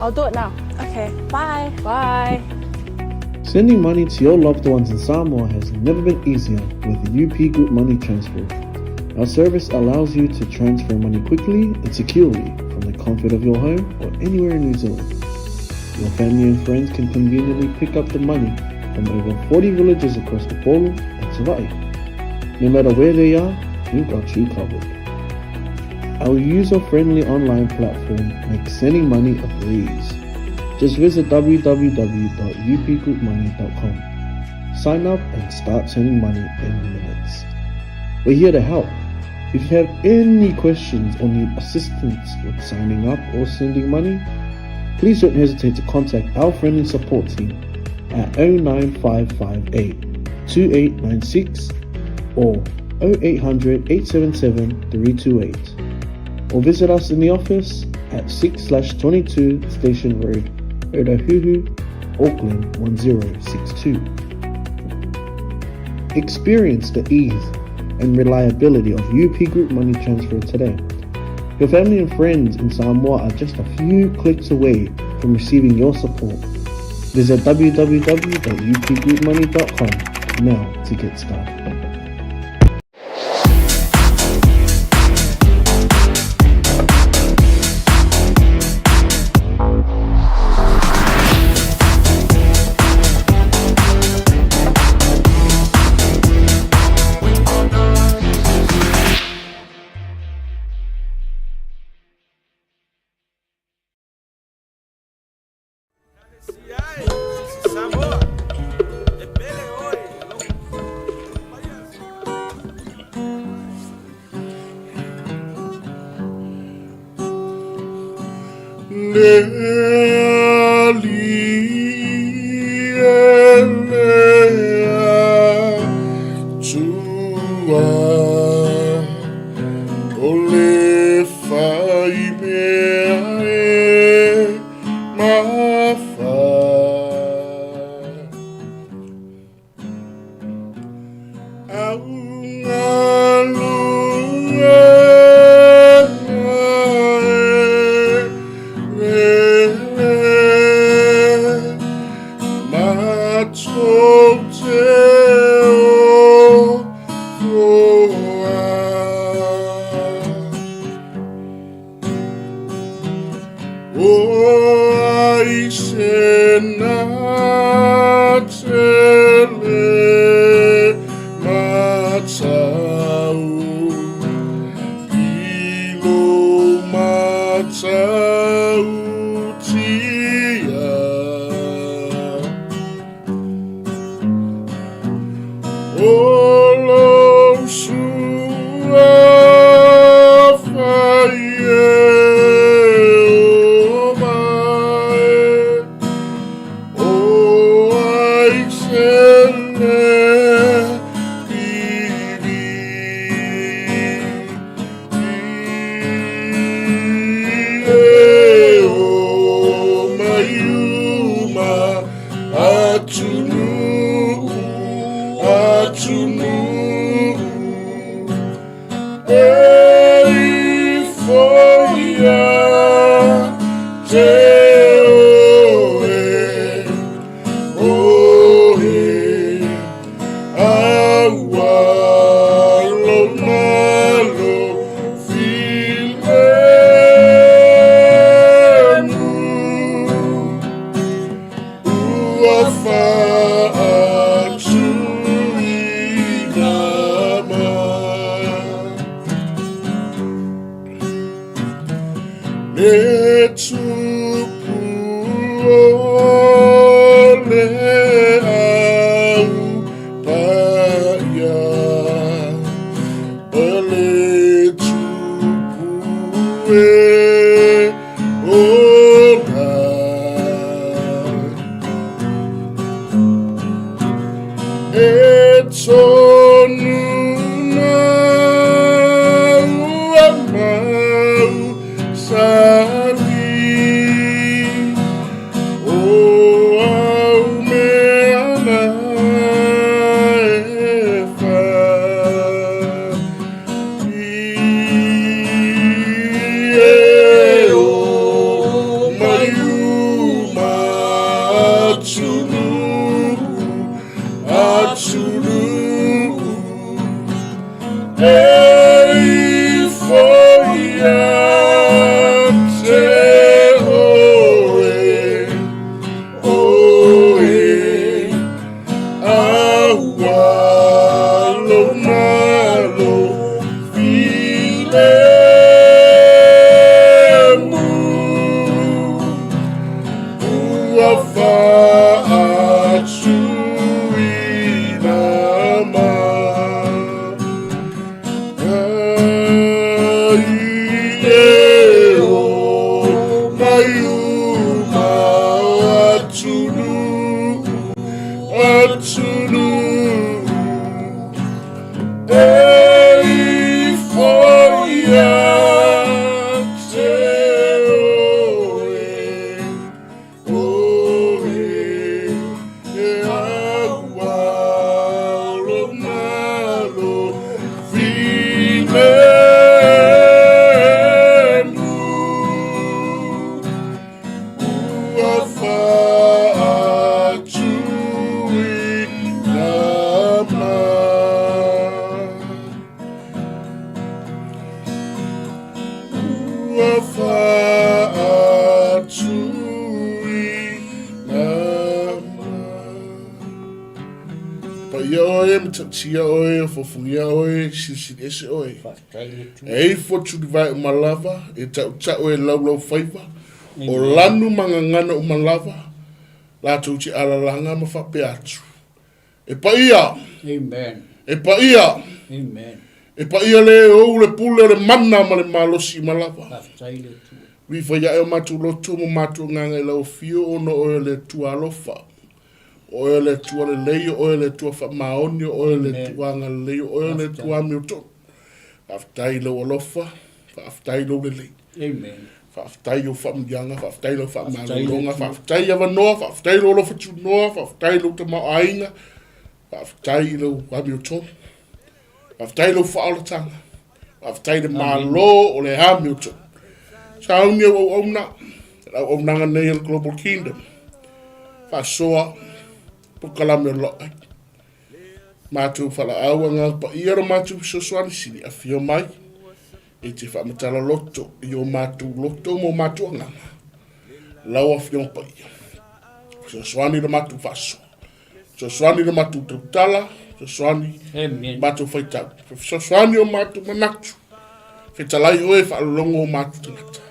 I'll do it now. Okay, bye. Bye. Sending money to your loved ones in Samoa has never been easier with the UP Group Money Transfer. Our service allows you to transfer money quickly and securely from the comfort of your home or anywhere in New Zealand. Your family and friends can conveniently pick up the money from over 40 villages across the Polu and 𝚟𝚒𝚍𝚍. No matter where they are, we've got you covered. Our user-friendly online platform makes sending money a breeze. Just visit www.upgroupmoney.com. Sign up and start sending money in minutes. We're here to help. If you have any questions or need assistance with signing up or sending money, please don't hesitate to contact our friendly support team at 09558 2896 or 0800 877 328. Or visit us in the office at 6/22 Station Road, Ōtahuhu, Auckland 1062. Experience the ease and reliability of UP Group Money Transfer today. Your family and friends in Samoa are just a few clicks away from receiving your support. Visit www.upgroupmoney.com now to get started. Oh Tia oe, fofungia oe, sisi ese oe. Ei fotu divai umalava, e tau e lau faiva, o lanu mangangana umalava, la tuti alalanga mawhape atu. E pa ia. Amen. E pa ia. Amen. E pa ia le o le pule le mana ma le malosi malava. Vi faya e matu lotu mo matu nganga e lau fio ono o le tua alofa. Oe le tua le leio, oe le tua wha maoni, oe le tua nga leio, oe le tua miuto. Whaftai lo alofa, whaftai lo le lei. Amen. Whaftai lo wha mdianga, whaftai lo wha malonga, whaftai awa noa, whaftai lo lo whatu noa, whaftai lo te maainga, whaftai lo wha miuto. Whaftai lo wha alatanga, whaftai le malo o le ha miuto. Sauni au auna, au aunanga nei al Global Kingdom. Whasoa, Pukalame Laoai. Mātou whala aua ngā pa iara mātou soswani sini a whio mai. E te whamatala loto i o mātou loto mo mātou nganga. Laua whio pa ia. Soswani na mātou whaso. Soswani na mātou tautala. Soswani mātou whaitau. Soswani o mātou manatu. Whetalai oe whaalongo o mātou tanata.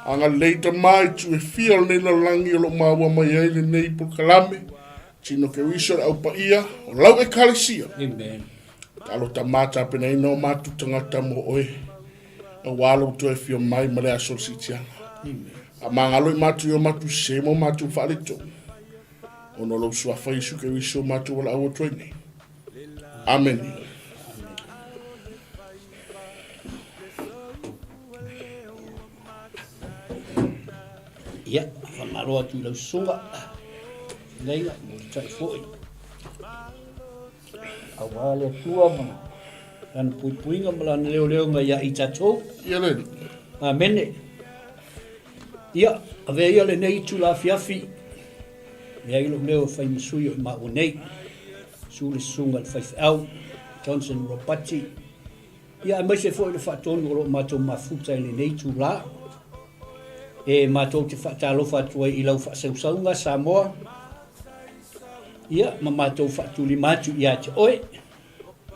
Anga leita mai tu e whio nei la langi o lo maua mai eile nei Pukalame. Tino ke wisora au pa ia, o lau e kalesia. Amen. Talo ta mata pena ino matu tangata mo oe. A walo tu e fio mai male a solsitiana. Amen. A mangalo i matu yo matu semo matu whalito. O no lo sua whaisu ke wiso matu wala au toine. Amen. Ia, whamaro atu lau sunga. Leila, mo tai foi. Awale tua ma. Ana puinga malana leo nga ia i tatou. Ia leni. Amen. Ia, ave ia le nei tu la fiafi. Ia ilo leo fai masuyo ma o nei. Sule sunga faith out. Johnson Ropati. Ia, mai se foi le fatonu o matou mafuta le nei tu la. E matou te whaatalofa atua i lau whaasaunga Samoa. Ia, ma matou whaatuli matu i ate oe.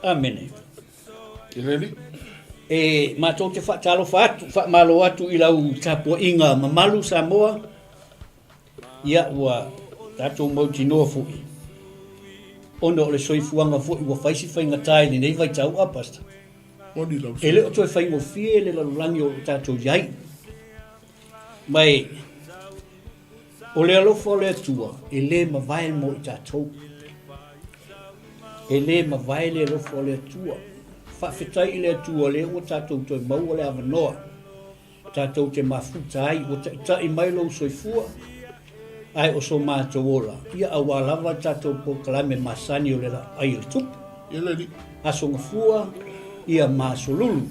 Amene. Ileli. E matou te whaatalofa atu, whaamalo atu i lau tapua inga mamalu Samoa. Ia, ua tatou mauti noa fui. Ono le soifuanga fui, ua whaisi whainga tai ni nei vai tau apasta. Moni lau. E leo toi whaingo fie le lalulangi o tatou iai. Mai, o le alofa o le atua, e le mawai mo i tātou. E le mawai le alofa o le atua. Whawhetai i le atua le o tātou toi mau o le awanoa. Tātou te mafuta ai, o tai mai lo soifua. Ai o so mātou ola. Ia awalawa tātou Pukalame masani o le la ai le tupu. Ia leni. Asonga fua, ia māsolulu.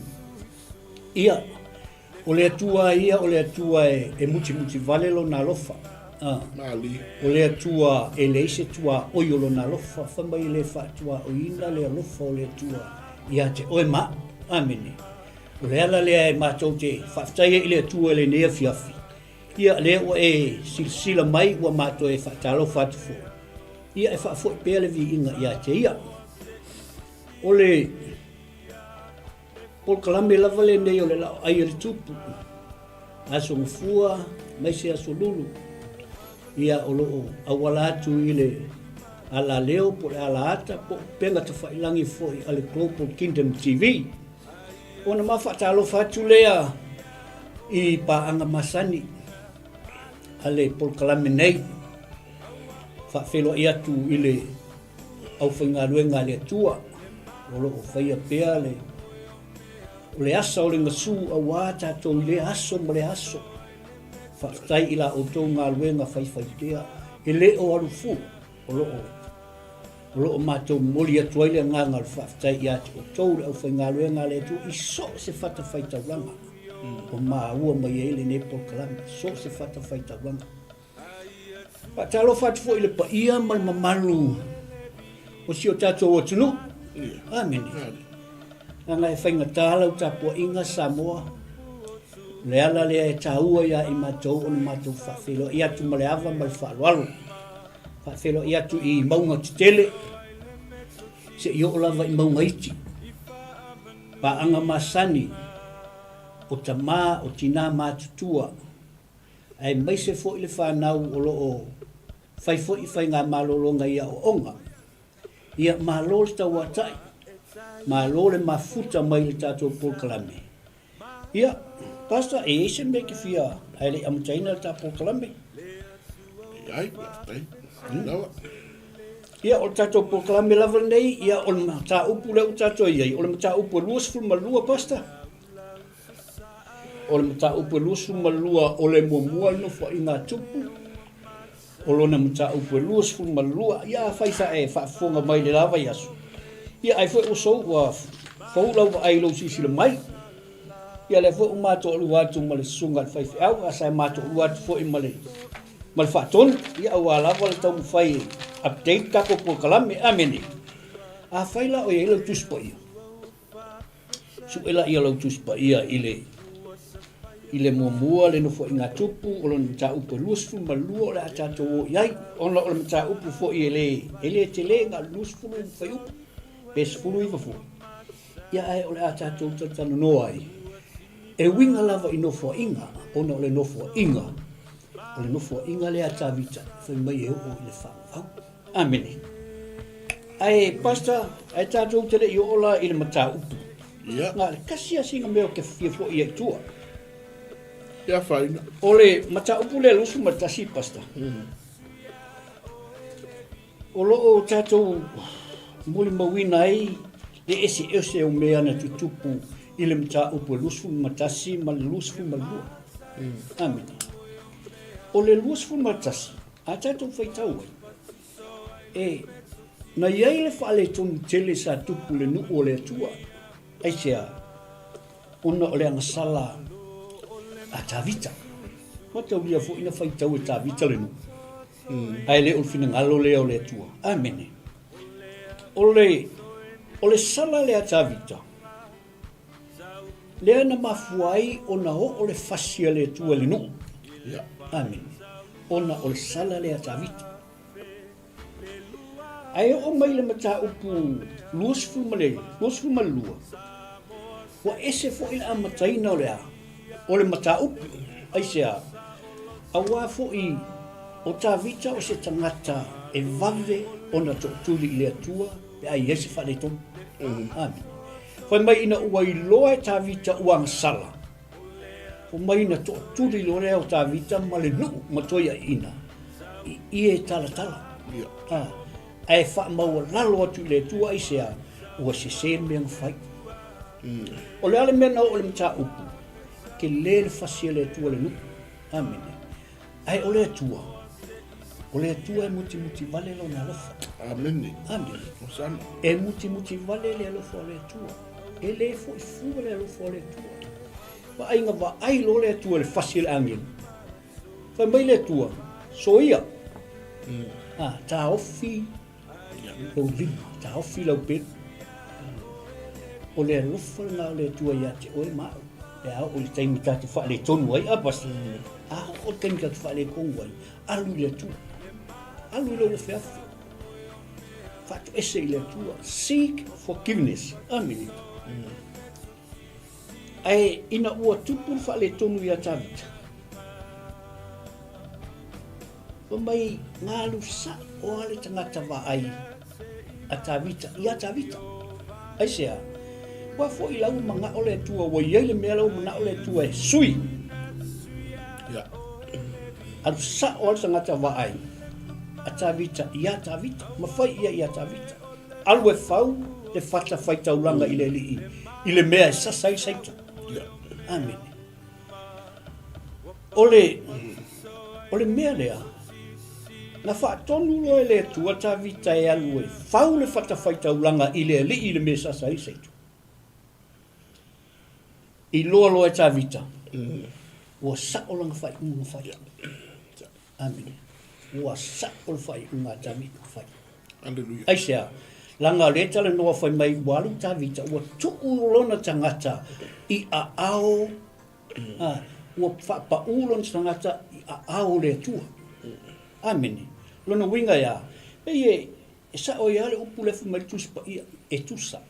Ia, o le atua ia, o le atua e muti vale lo na lofa. Mali. O le atua e le ise tua oio lo na lofa. Whamai le whaatua o ina le alofa o le atua. Ia te oe ma, amene. O le ala lea e mātou te whaftai i le atua le nea fiafi. Ia le o e sila mai ua mātou e whaatalo whaatufo. Ia e whaafo i pēr le vi inga ia te ia. O le Pukalame lava le nei o le lao ai le tupu. Aso ngafua, mai se aso lulu. ia o loo awala atu i le ala leo po le ala ata po penga te whailangi foi ale Global Kingdom TV. Ona mawhaatalofa atu lea i paanga masani ale polkalame nei. Whawhelo i atu i le au whaingaruenga le atua. O loo whaia pea le o le asa o le ngasu au ata to i le aso ma le aso. Whaatai ila o tō ngā luenga whaiwhaitea e le o arufu o loo mātou mori atu aile ngā ngā whaatai i ati o tō le au whai ngā luenga le atu i so se whatawhaitauranga o mā ua mai eile ne polkalame so se whatawhaitauranga talo whatu fo i le pa ia mal mamalu o si o tātou o tunu ameni nga e whainga tālau tāpua inga Samoa le ala lea e tāua ia i mātou o na mātou whawhelo i atu ma le awa ma le whaalualu whawhelo i atu i maunga titele se i o lava i maunga iti paanga masani o ta mā o tina mātutua ai mai se fo i le whanau o loo whai fo i whai ngā mālolonga ia o onga ia mālole tau atai mālole mafuta mai le tātou polkalame ia Pastor, se me ke fia ai amataina ta polkalame. Ai, nawa. Ia o tato polkalame lava nei, ia o ta upu le tato ia, o ta upu luas fu malua pasta. O ta upu luas fu malua o le mua no fo ina tupu. O lona ta upu luas fu malua, ia faisa e fa fonga mai le lava yasu. Ia ai fo o so wa fo lo ai lo si le mai. Ia le fo mato luatu ma le sunga fai au asa mato luatu fo i male mal faton ia wala wala tau fai update ka ko polkalame ameni a faila o ia tuspa ia su ela ia lo tuspa ia ile momua le no fo inga tupu o lon ta upo lus fu malua le ata to iai on lo ta upu fo ele tele nga lus fu fai upu pes fu i fo ia ai o le ata to tanu noai e winga lava i nofo inga, ona le nofo inga. O le nofo inga le atavita, whai mai e o le whau. Amene. Ai, pasta, ai tātou tere i ola i le mata upu. Ia. Ngā le kasia singa meo ke fia fo i e tua. Ia whaina. O le mata upu le lusu matasi, pasta. O loo tātou muli mawina ai, le ese o mea na tutupu i le mta upo lusu matasi ma le lusu malua. Amen. O le lusu matasi, a tātou whaitau ai. Na iai le whaale tonu tele sa tupu le nu o le atua. Ai sea, ona o le angasala a tāvita. Mata uria fo ina whaitau e tāvita le nu. Ai le ulfina ngalo le o le atua. Amen. O le sala le a tāvita. Lea na mafuai ona o le fasia le tua le no. Amen. Ona o le sala le atavita. Ai o mai le mata upu luas fu malua. Wa ese fo ina amataina o lea. O le mata upu. Ai sea. Awa fo i o tavita o se tangata e vave ona to tuli i le atua. Pe ai ese whale tonu. Amen. Fai mai ina ua i loa e tāvita uang sala. Fai mai ina to turi loa o tāvita ma le nuu matoia ina. I e tala. Ai wha maua lalo atu le tua i sea ua se sen meang whai. O le ale mena o le mta upu. Ke le fasia le tua le nuu. Amen. Ai o le tua. O le tua e muti vale lo na lofa. Amen. Amen. Osana. E muti vale le lofa o le tua. E le fo i fu le lofa o le tua. Wa ainga wa ai lo le tua le fasil angin. Fa mai le tua. So ia. Ta ofi. Lo lima. Ta ofi lo pet. O le lofa na le tua ia te oi ma. Le au o le taimita te wha le tonu ai apas. O taimita te wha le kongu ai. Alu le tua. Alu le feafi. Fatu ese i le tua. Seek forgiveness. Amen. Ai ina ua tupu wha le tonu ia tavita. mai ngalu sa o ale tangata vai a tavita ia tavita ai sea wa fo i lau manga ole tua wa yele melo manga ole tua sui ya al sa o tangata vai a tavita ia tavita ma fai ia tavita al we fau le fata fai taulanga ile mea sa sai ya amen ole mea lea na fa tonu lo ele tua tavita e alu e fau le fata fai taulanga ile mea sa sai i loa e tavita ua sa o langa fai unga fai amen ua sa o fai unga tavita fai hallelujah ai sea langa leta le noa fai mai walu tavita ua tuu lona tangata i a ao ua whapa ulon tangata i a ao le tua amen lona winga ya e sa o ia le upu le fumai tuspa ia e tusa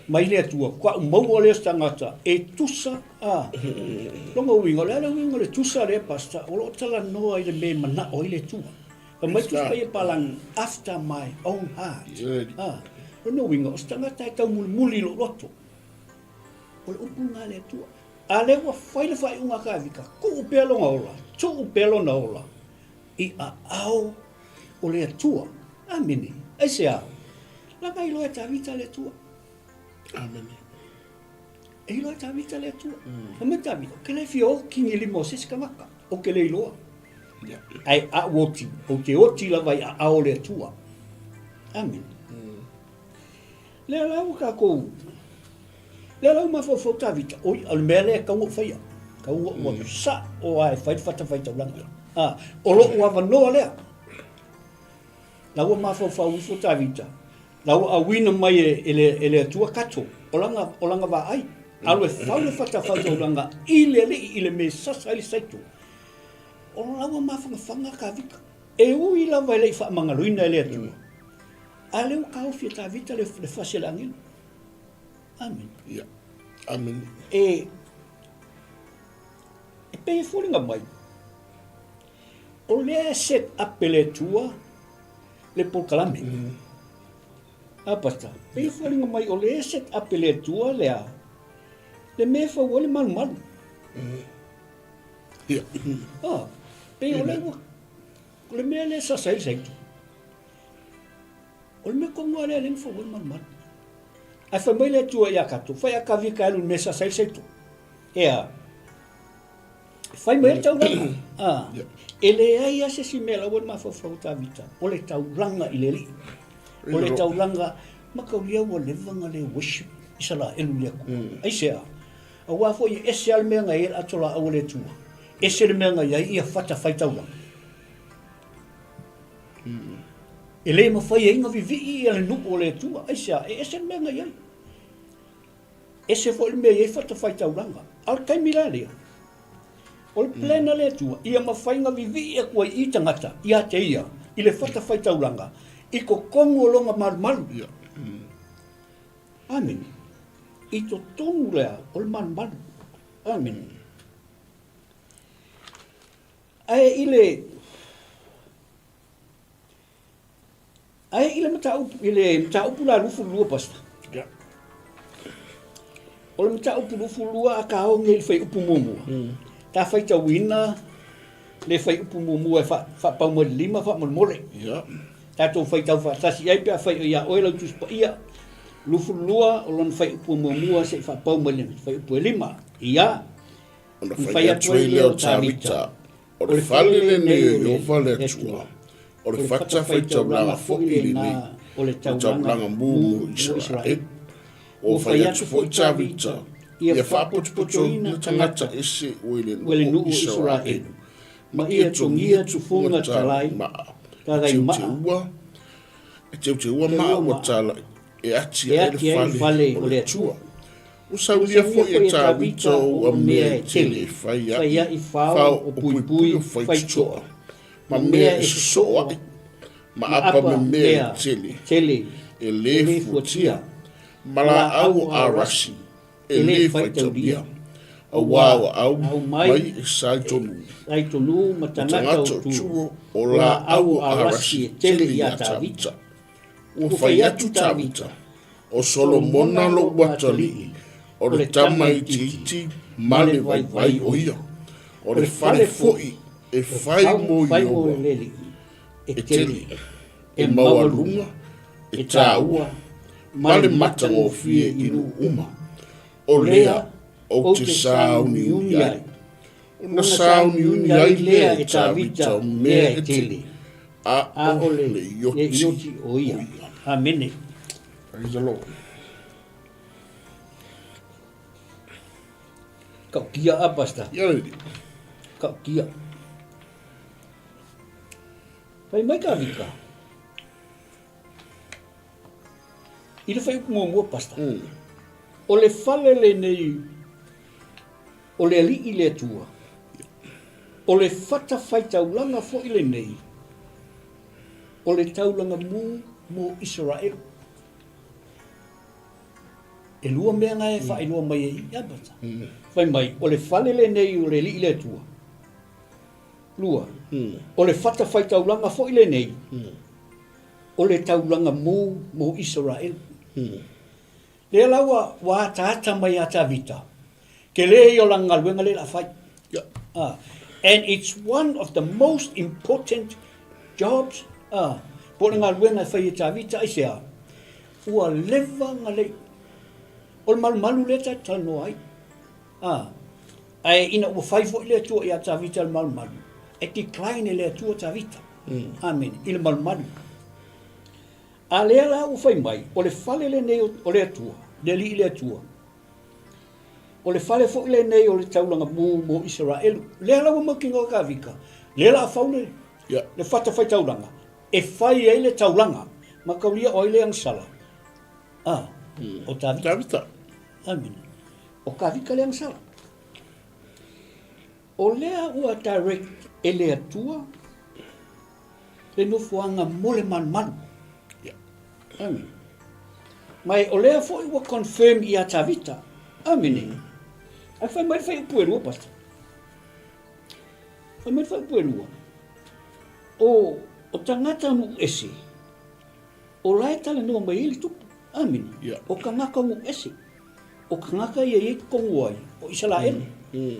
mai le tua kwa mau le tangata e tusa longa winga le tusa le pasta o lo tala noa i le me mana o i le tua ka mai tuspa ia palang after my own heart longa winga o tangata e tau muli lo roto o le upu nga le tua ale wa fai unga ka vika ku upelo nga ola tu upelo na ola i a ao o le tua amini ai sea la kai lo e tavita le tua amen e lo e tavita le tua me tavita ke le fio kingi li moses kamaka o ke le loa ai a woti o te oti la vai a ao le tua amen le lau ka ko le lau ma fo tavita o al mele ka ngo faia ka ngo sa o ai fai fata fai taulanga o lo ua vanoa lea lau ma fo tavita lau a wina mai ele tua kato o langa va ai alu e fau le fata fai taulanga ile me sasa ili saitu o lau ma fanga ka vika e ui la vai le fa mangaluina ele tua ale o ka ofia tavita le faselangil amen ya amen e pe fulinga mai o le set up le tua le polkalame apasta pe fulinga mai o le set up le tua le me fa wole mal ya pe o le me le sa sai o le me kongo le fa wole mal a fa mai le tua ya kato fa ya ka vika lu me sa sai fai mai tau langa ele ai ase si mela won ma fa tavita o le tau langa ileli o le tau langa maka lia o le vanga le worship isala elu le ku ai sea a wa fo i ese al me ngai atola o le tu ese le me ngai ia fata fai tau langa ele ma fai inga vivi ele nu o le tu ai sea ese me ngai ese fo le me ia fata fai tau langa al kai milale o le plena le tua, ia mawhainga vivi e kua i tangata, ia te ia, i le whata whai tauranga, i ko kongo longa maru. Amen. I to tonu lea, o le maru. Amen. Ai ile mata upu la lufu lua pasta. O le mata upu lufu lua a ka hao ngei whai upu mumua. Ta fai ta wina le fai upu mumu e fa pa mo lima fa mo mole ta to fai ta fa si ai pe fai ia oila tu spa ia lufu lua o lon fai upu mumu se fa pa mo lima fai upu lima ia fai a tuile o tavita o le fale le ne o fale tua o le fata fai ta blanga fo ili ni o le ta blanga mumu Israel o fai a tu fo tavita ia whapotupoto ina tangata ese wele nu Israel. Ma ia tongia tufunga talai, tarai maa. E te ua maa ua talai, e ati e fale o le tua. O saulia fo ia tawito ua mea e tele, whai a i whao o pui o whai toa. Ma mea e soa, ma apa me mea e tele, e le fuatia, ma la au a rasi. E le fai tau dia. Awa au mai mai sai tonu. ai tonu matangata Tangata o tu tuo o la au arasi tele ia ia tavita. O fai atu tavita. O Solomona lo watali. O le tama i titi male vai vai o ia. O le fale foi e fai mo ioa. E tele. E mawalunga. E tāua. Male matango fie inu uma. O lea o te sauni uniai. O na sauni uniai lea e tavita mea e tele. A ole le ioti o ia. Amene. Praise the Lord. Kau kia apasta. Ia Kau kia. Pai mai ka vika. Ira fai mua pasta. O le fale le nei, o le ali i le tua. O le fata fai taulanga fo i le nei. O le taulanga mo Israel. E lua mea ngai fai lua mai e i abata. Fai mai, o le fale le nei o le ali i le tua. Lua. O le fata fai taulanga fo i le nei. O le taulanga mo Israel. Le laua wa tata mai ata vita. Ke le yo langa luenga le la fai. And it's one of the most important jobs. Po nga luenga fai ata vita i sea. Ua leva ngale. O malu le ta tano ai. Ai ina ua fai fo le tua i ata vita al malu. E decline le tua ata vita. Amen. Il malu. A lea la u fai mai, o le fale le nei o le atua, le li le atua. O le fale fo le nei o le taulanga mo Israel, lea la u makinga o ka vika. Lea la a faule, le fata fai taulanga. E fai e le taulanga, ma kaulia o ile ang sala. O tavita. Amen. O ka vika le ang sala. O lea ua direct e le atua, le nofuanga mole man. Amen. Mai o lea fo i wa confirm i a tavita. Amen. Ai fai mai fai upuerua pasta. Fai mai fai upuerua. O tangata mu ese. O lai tala noa mai ili tupu. Amen. O kangaka mu ese. O kangaka ia i kongu ai. O Israel.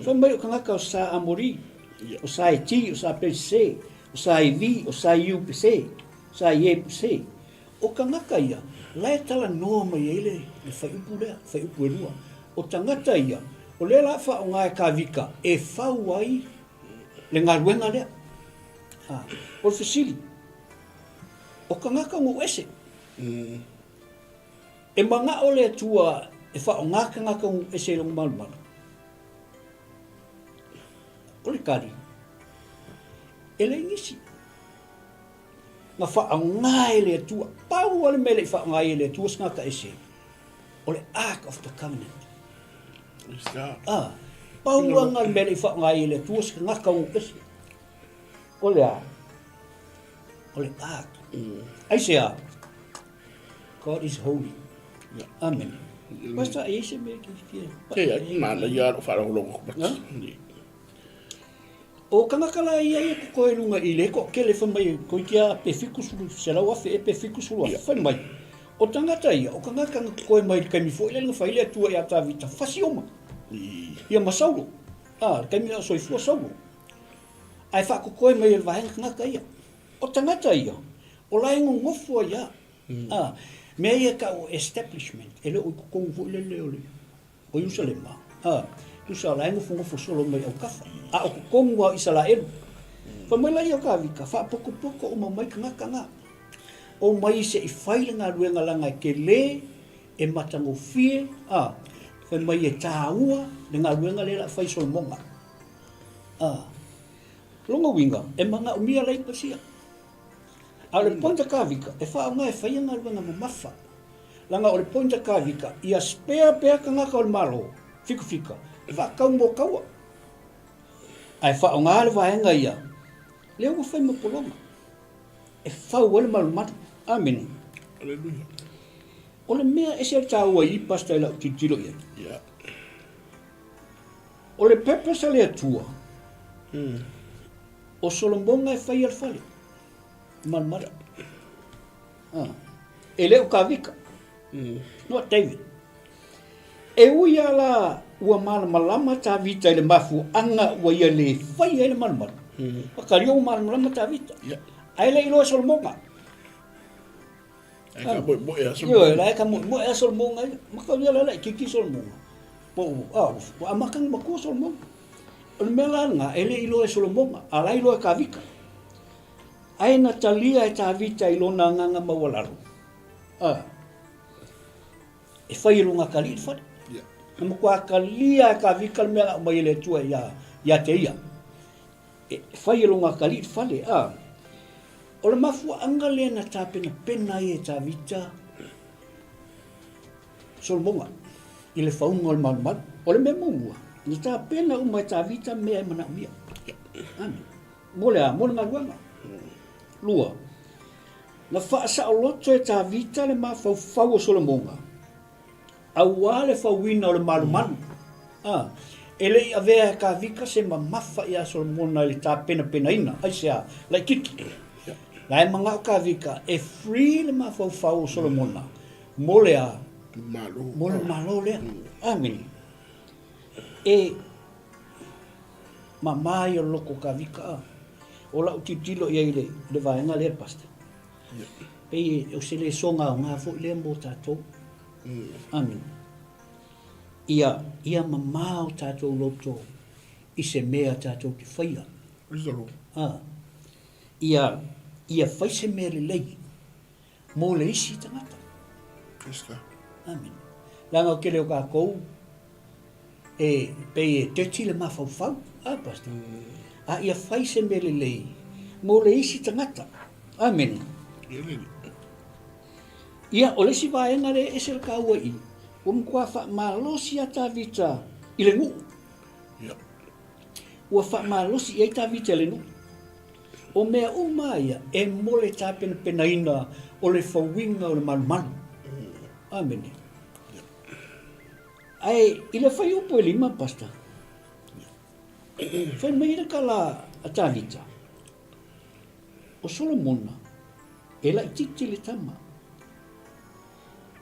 Fai mai o kangaka o sa Amori. O sa Eti, o sa Pese. O sa Ivi, o sa Iupese. O sa Iepese. O kangaka ia, lai tala noa mai ele, le fai upu lea, fai upu e lua. O tangata ia, o lea la wha o ngai ka vika, e whau ai, le ngā ruenga lea. O le whisili. O kangaka ngu ese. E manga o lea tua, e wha o ngā kangaka ngu ese longu malu. O le kari. E le ingisi. Nga whaangai le tua. Pau wale mele i whaangai le tua ngaka ese. O le Ark of the Covenant. Pau wanga mele i whaangai le tua ngaka o ese. O le Ark. O le Ark. Ai sea. God is holy. Amen. Basta e ese me ki. Kaya, mana ia ro wharahulongo. O kangakala ia ia ko koe runga i le ko kele wha mai ko kia pe fikusuru se lau afe e pe fikusuru afe whai mai. O tangata ia, o kangakanga koe mai kai mi fo ilenga whai lea tua i ata vita whasi oma. Ia masaulo. Kai mi a soi fua saulo. Ai wha ko koe mai e wahenga kangaka ia. O tangata ia, o laengo ngofua ia. Mea ia ka o establishment, ele o kukongu fo ilele ole. O Jerusalem. Tusa laengo fungo fo solo mai au kafa. O kukongu wa Israel. Fa mai lai au ka vika, fa poko o mamai kanga. O mai se i whaile ngā ruenga langa ke le, e matango fie, fa mai e tāua, le ngā ruenga le la whai solmonga. Longa winga, e manga umia lai pasia. A le pointa ka vika, e wha ngā e whaia ngā ruenga mo mafa. Langa o le pointa ka vika, ia spea pea kanga ka o le malo, fika. E wha kau mo kaua. Ai wha o ngā le wahenga ia. Leo ko whai mapolonga. E whau wale malumatu. Amen. Aleluia. O le mea e se tāua i pasta i lau titilo ia. O le pepesa le atua. O Solomonga e whai al whale. Malmara. E leo ka vika. No David. E uia la ua malamalama ta vita le mafu anga ua ia le whai ele malmara. Wakario malamalama ta vita. Ai le ilo e Solomonga. Eka mo e aso. Yo, la eka mo e Solomonga. Maka via la kiki Solomonga. Po amakang maku Solomonga. O mela nga ele ilo e Solomonga, ala ilo e kavika. Ai na talia e tavita ilo na nganga mawalaru. E whai ilo nga kali whare. Na makua kalia e kavika le mela mai ele tua ia te ia. E whai ilo nga kali whare. O le mafua anga le na tāpena pena e tavita Solomonga. I le whaunga o le manuman. O le memumua. Ni tā pena umai tā vita mea mana umia. Amen. Mole ngaruanga. Lua. Na whaasa o loto e tā vita le ma whau o Solomonga. Aua le whauina o le malumanu. Ele i avea ka vika se ma mafa ia Solomona le tā pena ina. Ai sea, lai kiki. Lai manga o ka vika e free le ma whau o Solomona. Mole malo lea. Amen. E mamai o loko ka vika o la utitilo ia ile le vaenga le pasta. Pe o se le songa o ngā fo le mo tātou. Amen. Ia mama o tātou loto i se mea tātou te whaia. Ia whai se mea le lei. Mō le isi tangata. Amen. Langa o kele o ka kou. E pe te tile ma fau pasta. Ia whai se me le lei. Mō le isi tangata. Amen. Ia o le si vaenga re e se ka ua i. O mkua wha malosi a tā vita i le ngu. Ua wha malosi i tā vita le ngu. O mea o maia e mole tā pena ina o le whauinga o le malumanu. Amen. Ai, i le whai upo e lima pasta. Whai meira ka la a tā vita. O Solomona, e la i titi le tama.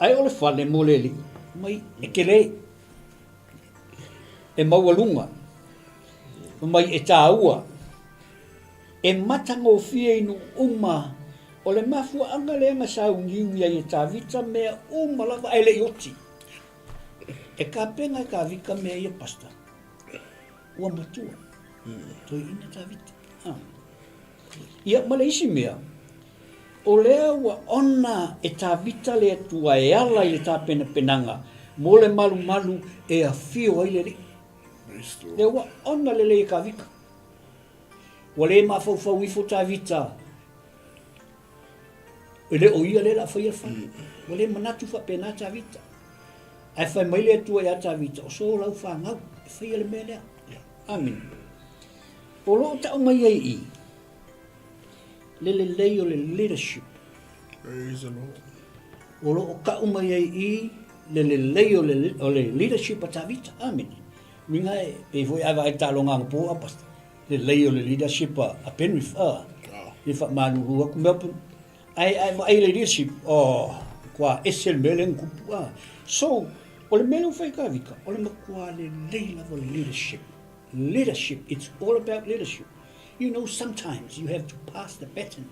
Ai o le whale mo le li, mai e kele. E maualunga. Mai e tā ua. E matanga o fia inu uma. O le mafua anga le anga sa ungiungia i tā vita mea uma lava ai le ioti. E ka penga e ka vika mea ia pasta. Ua matua. Toi ina tā vita. Ia male isi mea. O lea ua ona e tā vita le tua e ala i le tā penanga. Mo le malu e a fio ai le li. Le ua ona le le e ka vika. Ua le ma fau ifo tā vita. E le o ia le la whai alwhai. Ua le manatu wha pena tā vita. Ai whai mai le tua e a tā vita. O so lau whangau. E whai ale mea lea. Amen. O lo tau mai ai i. Le lei o le leadership. Praise the Lord. O lo o kau mai ai i. Le lei o le leadership a tā vita. Amen. Minga e voi aiwa e tālonga ngā apasta. Le lei o le leadership a Penrith. Le wha mānurua ku mea pun. Ai leadership. Kua esel mele nkupu. So, o le mele whai ka vika. O le makua le lei lava leadership. Leadership, it's all about leadership. You know, sometimes you have to pass the baton.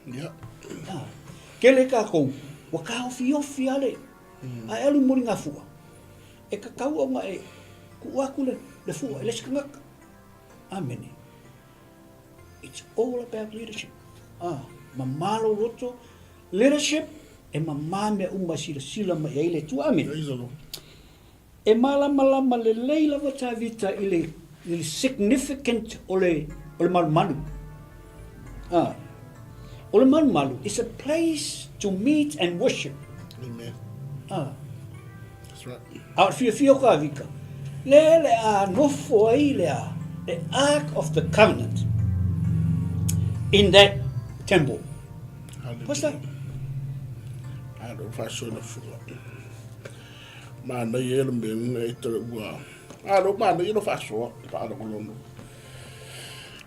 Yeah. Kele ka kou, waka ofi ale. Ai alu mori ngā fua. E ka kau o ngā e, ku aku le fua, e lesi ka ngaka. Amen. It's all about leadership. Mamalo roto, leadership, e mamame uma sila mai eile tu. Amen. Praise the Lord. E malama le leila wa tā vita i le significant o le malu. O le malu is a place to meet and worship. Amen. That's right. Out fia ka vika. Le a nofo ai the Ark of the Covenant in that temple. What's that? I don't know if I saw the full. Man, they had me e tere ua Alo mana ino faso pa alo lono.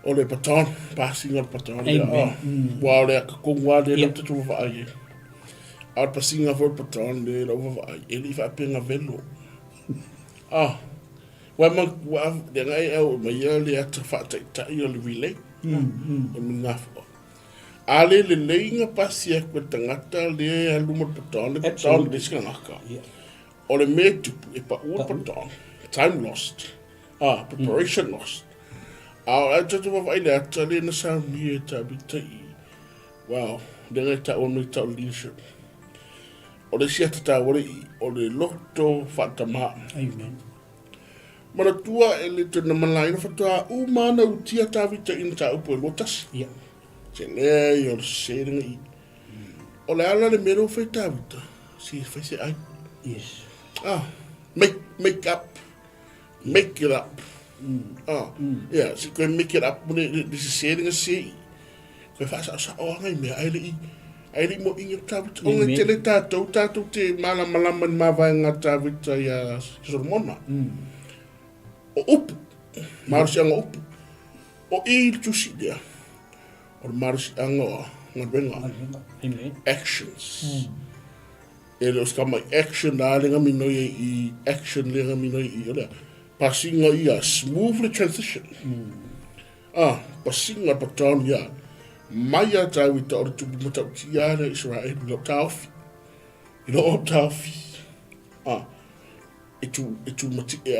Ole paton, passing on paton. Wow, le kongwa le no tu va ai. Al passing of paton le no va ai. Ele fa penga velo. Wa man wa de ngai au mai le at fa ta yo le relay. O ngafo. Ale le leinga pasia ko tangata le alumo paton le paton le skangaka. Ole me tupu e pa o paton. Time lost. Preparation lost. I just want to find out in the sound here to be wow, then I tell me to leadership. Or the shit that or the lotto fatama. Amen. Maratua e le tena malaina fatua umana utia tavita in taupo lotas. Yeah. Se le yo sharing I. O le ala le mero fe tavita. Si fe se ai. Yes. Make up. Make it up. Yeah, so go make it up when this is sharing a sea. Go fast as oh ngai me ai mo inga tavita. O le tele tatou te malama ma vai nga tavita ya sormona. O upu, marasi anga upu, o I tusi dia, o marasi anga ngabenga, actions. Ele os kama action na lenga minoi I action lenga minoi I ole. Passinga I a smoothly transition. Passinga paton ya, maya tawita o tupu matautia Israel lo taufi, ilo taufi. Itu mati e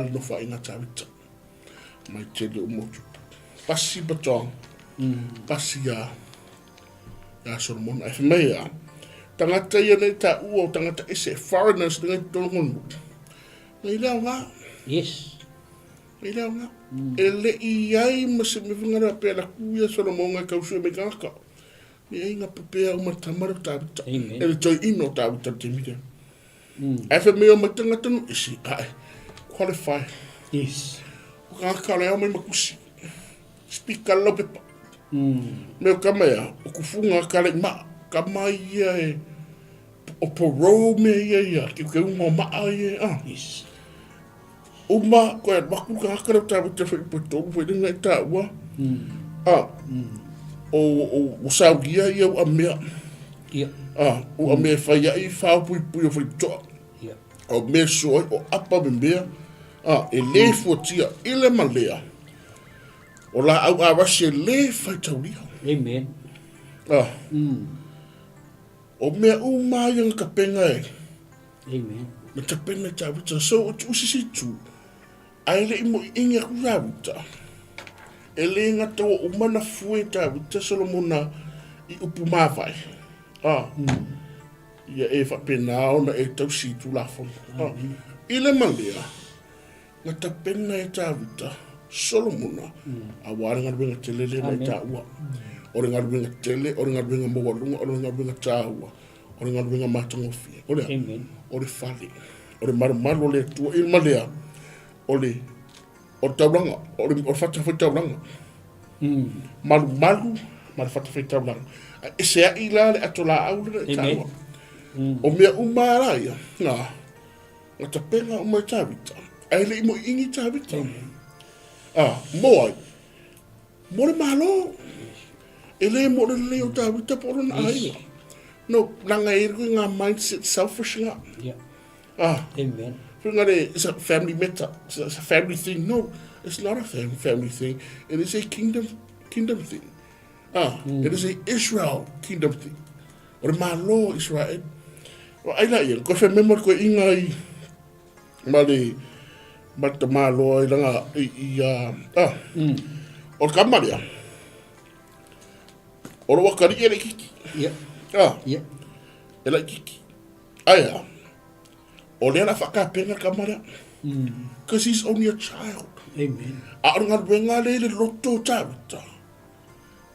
no fa inga tawita mai tele o motu pasi batong pasi ya sormon ai meia tangata ia nei ta o tangata ese foreigners dengan tongon nei lawa Yes. nei lawa ele iai mas me vingara pela kuia solomon ka usu me kaka ni inga pepea o matamara tawita ele toi ino tawita timida Efe meo matanga tanu isi ai qualify. Yes. Ka kala o mai makusi. Speak lo pepa. Meo kamea o kufunga kala ma kama ia o parole me ia ki ke un ma ai Yes. Uma ko e baku ka kala ta te fe poto fe dinga ta wa. O saugia ia o mea. Yeah. O me fa ia I fa pui o fe to. O me soi o apa bembea e le fuatia ile malea o la au awasi le faitauria Amen. o me uma yang kapenga Amen. me tapena tawita so o usisi tu ai le imo inga kurawita ele ngata o umana fue tawita solomona I upu mawai ia e whapenao na e tausi tu la fon. Ile malea, nga tapena e tāwita, Solomona, a wāre ngā ruenga te lele na e tāua. Ore ngā ruenga tele, ore ngā ruenga mawalunga, ore ngā ruenga tāua, ore ngā ruenga matangofia. Ore whale, ore marumaru le tua, ile malea, ore tauranga, ore whatawhai tauranga. Marumaru, mara whatawhai tauranga. E sea I la le atola aure e tāua. O mea umara ia, nga tapenga o mai tāwita. Ai le imo ingi tāwita. Moai. More malo. E le mo le leo tāwita poro na aina. No, nanga irgo ngā mindset selfish nga. Amen. It's a family matter. It's a family thing. No, it's not a family thing. It is a kingdom thing. It is a Israel kingdom thing. O le malo Israel. Ai la ia, ko fe memor ko inga I male malo I langa o kamaria. O lo wakari e le kiki. E le kiki. Aya. O le la whakapenga kamaria. Because he's only a child. Amen. A o ngā ruenga le loto tāwita.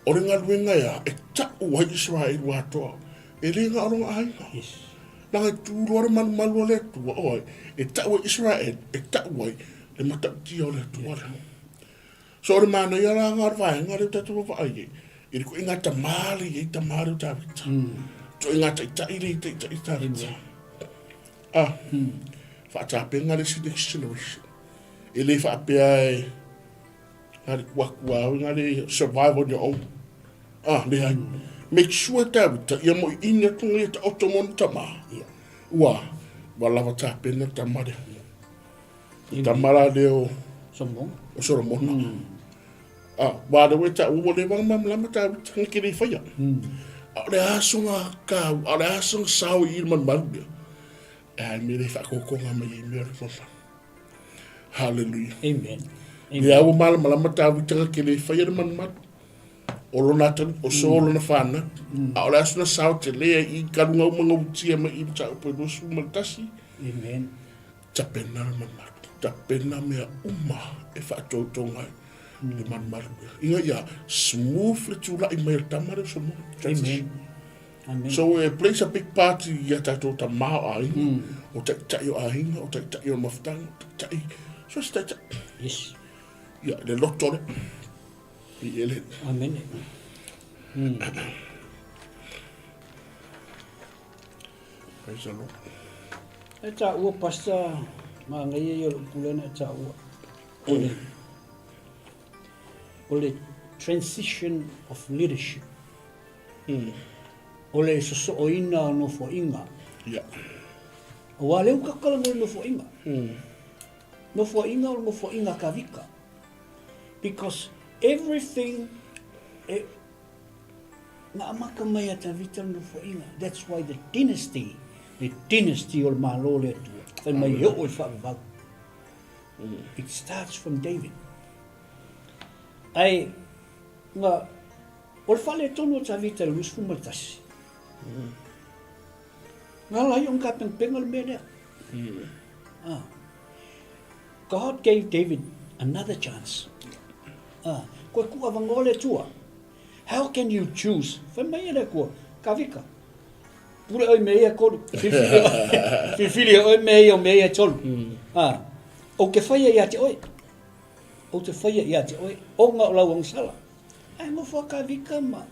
O le ngā ruenga ia, e ta'u wa Israel watoa. E le ngā aronga aina. Yes. Nanga tūroa malu le tua oi, e ta'u Israel, e ta'u ai, le matauti o le tua le. So ore mana ia la ngā rwai, ngā reu tatu wa ai, e ko inga tamari, e tamari o tāwita. So inga tai le tai tāwita. Whaatapenga le next generation. e le whaapea e ngari kuakua au ngari survive on your own. Le hai. Make sure ta ia mo ina tunga ia ta otomon tama. Ua, walawa ta pena tamare. Tamara leo Sombong. o Solomon. Wada we ta uwo le wang mam lama ta kiri whaia. Le asonga ka, le asonga sao i man malbia. Me le whakokonga mai i mea rikosa. Hallelujah. Amen. Ia awa malama ta witanga kiri whaia man mat. Olo natan, o solo na whana. Le asonga sao te lea i karunga umanga utia mai i ta upo rosu maltasi. Amen. Ta pena man mat. Ta pena mea uma e whaatotonga. Le man malbia. Inga ia, smooth le tula i mai tamare so mo. Amen. Amen. So it plays a big part in your tattoo to Maui, or take your eye, or take your mustang, so start. Yes. Yeah, the lot on it. Amen. Praise the Lord. Eta ua pasta ma ngai yo pulena eta ua. Ole transition of leadership. Ole so oina no fo inga. Yeah. O wale ka kala no fo inga. No fo inga o no fo inga ka vika. Because everything na amaka mai ata vita no fo inga. That's why the dynasty o malole tu. Fa mai yo o fa va. It starts from David. Ai nga o fale tono ta vita lus fu maltasi. Nga lai on ka pengal mele. God gave David another chance. Ko ku avangole tua. How can you choose? Fa mai ele ko kavika. Pura oi meia ko. Fifili oi meia tol. O ke faia ia te oi. O te faia ia te oi. O nga la wang sala. Ai mo fa kavika ma.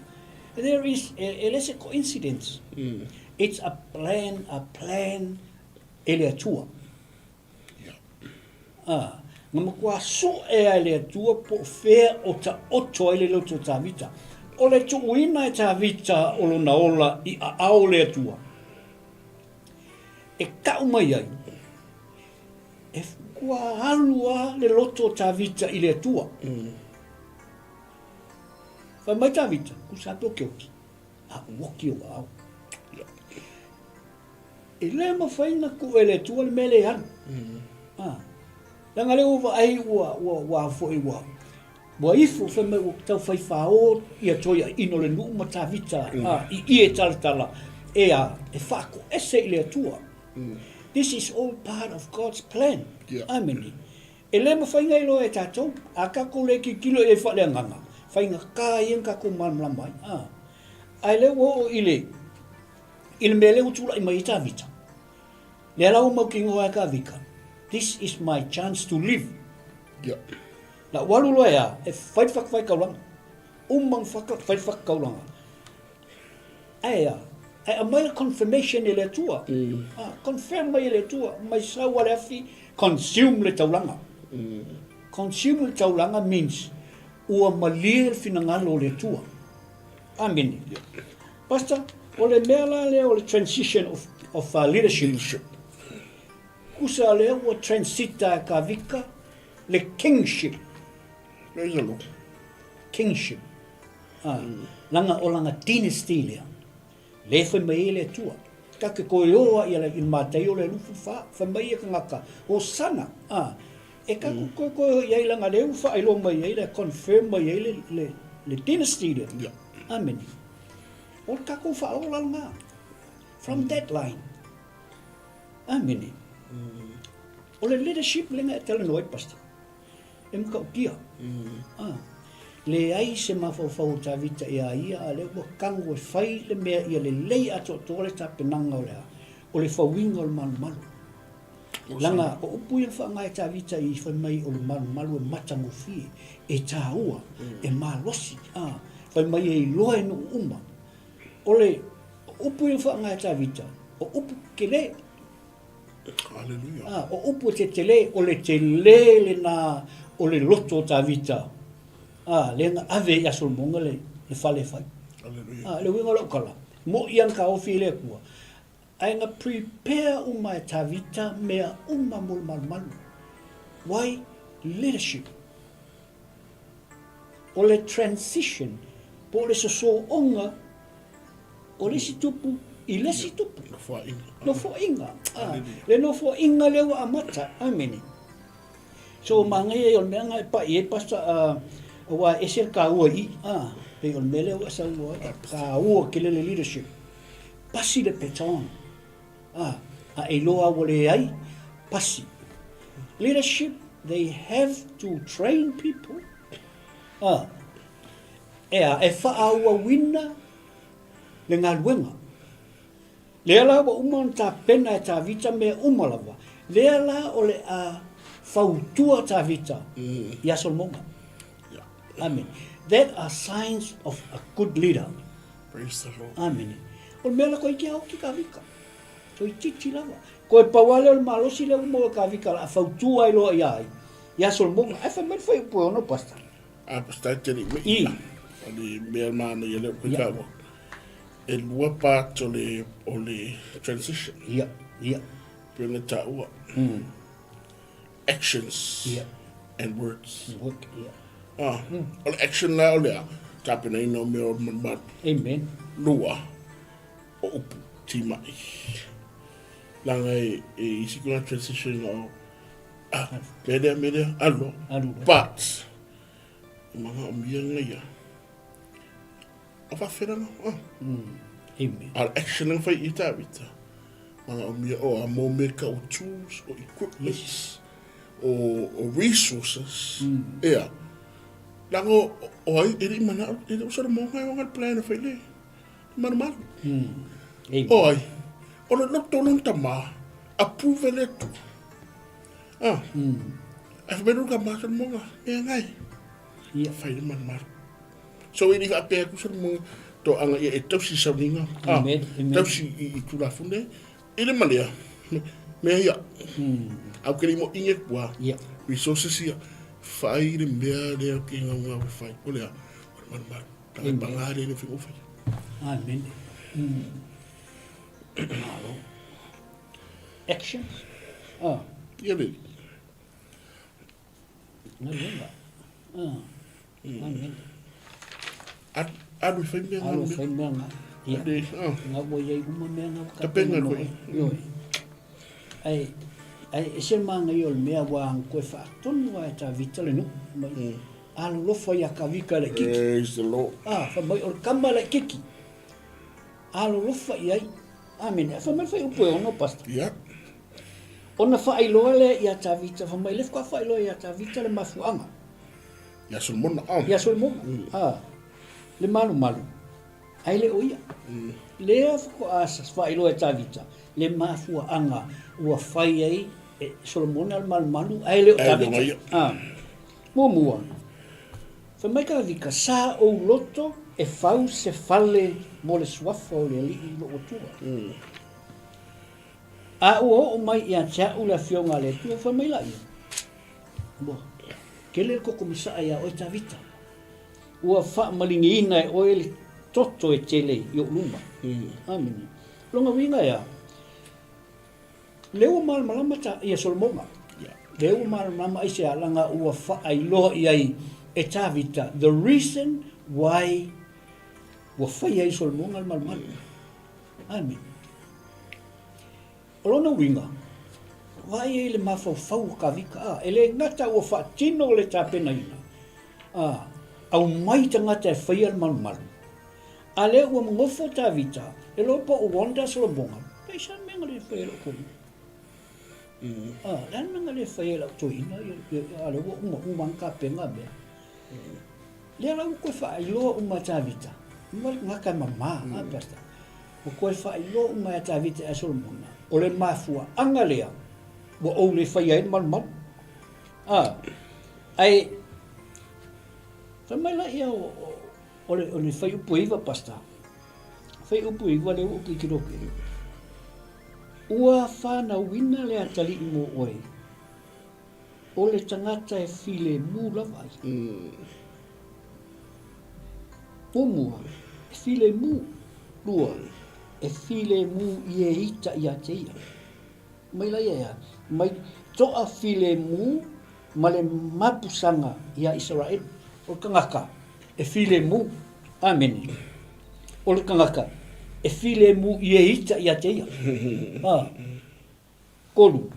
There is a coincidence. It's a plan ele tua. Ngama kwa so ele tua po fair o ta oto ele lo ta vita. O le tu uina e ta vita o lo na ola I a ao le tua. E ka umai ai. E kwa halua le loto ta vita I le tua. Fa mai ta vita, ku sa toke oki. Woki o au. E le ma faina ku ele tua le mele han. Langa le uva ai wa fo I wa. Wa ifu fa mai o tau fai fao ia toia ino le nu ma ta vita. I e tala. E fako ese le tua. This is all part of God's plan. Amen. E le ma faina I lo e tatou. Aka ko le ki kilo e fa le nganga. Fainga ka ien ka ko malamai. Ai le wo ile mele utula I mai ta vita. Le la mo kingo ka vika. This is my chance to live. La walu lo ya e fai kaulang. Umang fai kaulang. Ai a mai confirmation ele tua. Confirm mai ele tua. Mai sa wala fi consume le taulanga. Consume le taulanga means ua malir finangalo le tua. Amen. Pastor, ole mela le ole transition of leadership. Kusa le ua transita ka vika le kingship. Kingship. Langa o langa dynasty le. Le fai mai le tua. Kake ko yoa ia le matei o le lufu fa. Fai mai ka ngaka. O sana. E ka ko ia langa le ufa I lo mai ia le confirm mai ia le dynasty le. Amen. O ka ko fa o langa. From that line. Amen. O le leadership le nga tele noi pastor. Em ka kia. Le ai se mafau ta vita ia le o kango fai le mea ia le lei ato tole ta penanga o le. O le fawinga o le malu. Langa o upu ia whaangai ta vita I whai mai o le malu e matango fie. E tā ua, e malosi. Whai mai e loa no uma. O le upu ia whaangai ta vita. O upu ke le. Hallelujah. O upu te le, o le te le na, o le loto ta vita. Le nga ave ia solmonga le fale fai. Hallelujah. Le winga lo kala. Mo ian ka ofi le kua. Ai nga prepare umai ta vita mea mul malu. Why? Leadership. O le transition, po le so onga, o le si tupu, I le si tupu. No fo inga. Le no fo inga le wa amata. Amen. So mangai o mea ngai pa I pasta wa esel ka ua I. Pe o mele wa sa ua ka ua ke le leadership. Pasi le peton. A e loa wale ai, pasi. Leadership, they have to train people. E whaaua wina le ngā luenga. Lea la wa umon ta pena e ta vita me umalawa. Lea la o le a whautua ta vita. Ia solmonga. Amen. That are signs of a good leader. Praise the Lord. Amen. O mea la koe kia hoki ka vika. So I titi lava. Koe pawale o malosi le umo ka vika la a whautua I loa iai. Ia solmonga. Ai wha meri whai upo ono pasta. Pasta teri me I. Ali mea mana I le koe kawa. E lua part o le transition. Ia. Pena ta ua. Actions. And words. Work, ia. O le action la o lea. Tapena ino mea o man. Amen. Lua. O upu. Timai. Langa e isi kuna transition o media, alo. But, mga umiya ngaya. Apa whenanga? Amen. Al action lang fai ita vita. Mga umiya o mo make o tools, o equipment, o resources. Ea. Lango, o ai, eri mana, eri usara mo ngai wangal plan fai le. Mana. Oi, o le tolong tama, approve le tu. Ai beru ka ma san monga, e ngai. Ia fai le man. So ini ka pe ku san monga to anga e tausi sa ninga. Tausi I tu la funde. Ile malia. Me ia. Au keri mo inge kwa. Resources ia. Fai le mea le ki nga fai ko le. Man. Ta bangare le fiku fai. Amen. Actions. Ia le. Amen. Adu fai mea. Alo fai mea. Ia. Nga bo ia uma mea nga. Ta penga ko. Ai ese manga yo mea wa ko fa tonu wa ta vitale no. Alo lo foi a kavika le kiki. Praise the Lord. Fa mai or kamba le kiki. Alo lo fa ia. Amen. Fa mai fai upo no pasta. Ia. Ona fa iloa le ia ta vita fa mai le fa fa iloa ia ta vita le mafuanga. Ia solmona. Ia solmona. Le malu. Ai le oia. Le fa asas fa iloa ta vita. Le mafuanga ua fai ai solmona al malu ai le ta vita. Mua. Fa mai ka vika sa o loto e fau se fale mo le swafa o le li lo otua. O mai ia tia ula fionga le tu fa mai la ia. Bo. Kele ko komisa ia o ta vita. Ua fa malingina o ele toto e tele yo luma. Amen. Longa winga ia. Leo mal malama ta ia solmonga. Leo mal mama ise alanga ua fa ai lo ia e ta vita. The reason why ua fa ia solmonga mal. Amen. Olona winga. Wai ele mafau ka vika. Ele ngata o fa tino le tapena ina. Au mai tangata e whai al malu. Ale ua mngofo ta vita. E lopa o wanda solo bonga. Pei san menga le whai al koni. Lan menga le whai al toina. Ale ua umanga penga bea. Le ala ua koe wha ailoa uma ta vita. Ngaka mama. Basta. Ua koe wha ailoa uma ta vita e solo bonga. O le mafua anga lea wa o le whai ai mal. Ai mai la ia o le whai upu iwa pasta. Whai upu iwa le upu kiroke. ua whanauina le atali I mo oe. O le tangata e file mu lava ai. Umua, e file mu lua, e file mu I e ita I a te ia. Mai lai ea, mai toa file mu ma le mapusanga I a Israel. O kangaka, e file mu, amen. O le kangaka, e file mu I e ita I a te ia. Kolu,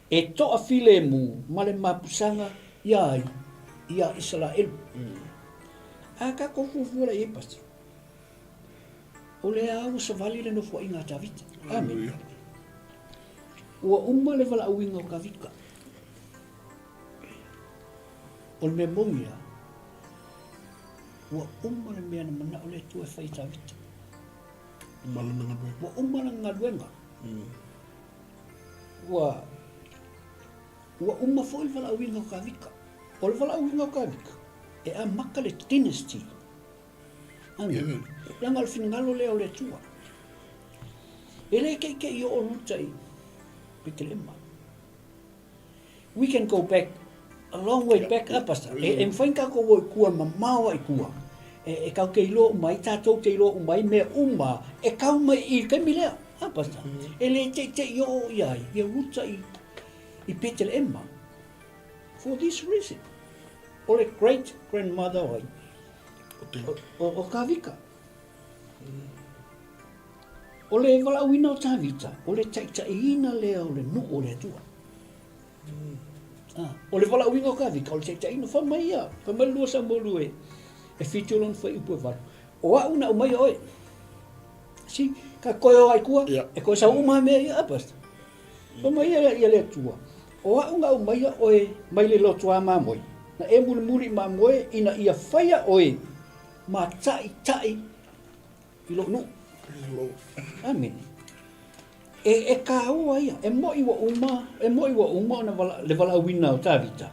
e toa file mu ma le mapusanga I a Israel. A ka kofufu la e pasi. O le au sa vali le no fo inga tavita. Amen. Ua uma le vala awinga o kavika. O le memongia. Ua uma le mea na mana o le tu e fai tavita. Ua uma le ngaluenga. Ua uma fo le vala awinga o kavika. O le vala awinga o kavika. E a maka le dynasty. Amen. Langa le finangalo leo le tua. E le ke I o lutai. We can go back a long way back up as e whainka ko o kua mamawa I kua. E kau ke ilo mai, tātou te ilo mai mea uma, e kau mai I kaimilea. Apasta. E le te I o iai, I ruta I Petele Emma. For this reason. O le great grandmother oi. O kawika. O le walauina o tāwita, o le taitaina lea o le nu o le tua. O le walauina o kawika, o le taitaina whamaia, whamalua sa molu e whitulon whai upu e waru. O a una o mai oe. Si, ka koe o ai kua, e koe sa uma mea ia apasta. Whamaia ia le tua. O a unga o mai oe, mai le lotua mamoi. Na e muri mamoe, ina ia whaia oe, ma tai I lo nu. Amen. E ka ua ia, e mo iwa uma na le vala awina o tāwita.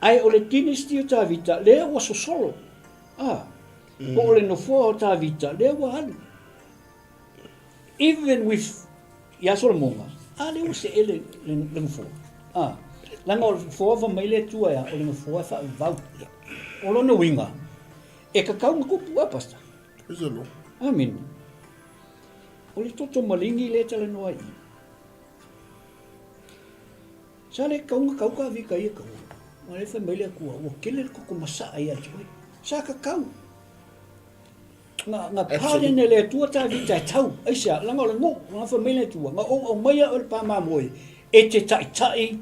Ai o le dynasty o tāwita, lea ua sosolo. Po o le nofua o tāwita, lea ua alu. Even with Yasolmonga, le ua se ele le nofua. Langa o foa mai le tua ea, o le nofua e wha o lona winga. E ka kau makupu apasta. Amen. O le toto malingi le tala noa I. Sa le kaunga kauka vika ia kau. Ma le whamele kua. Ua kele koko masaa ia tue. Sa ka kau. Nga pālene le tua tā vita e tau. Aisa, langa o le ngu. Nga whamele tua. Nga o maia o le pāmamoe. E te tai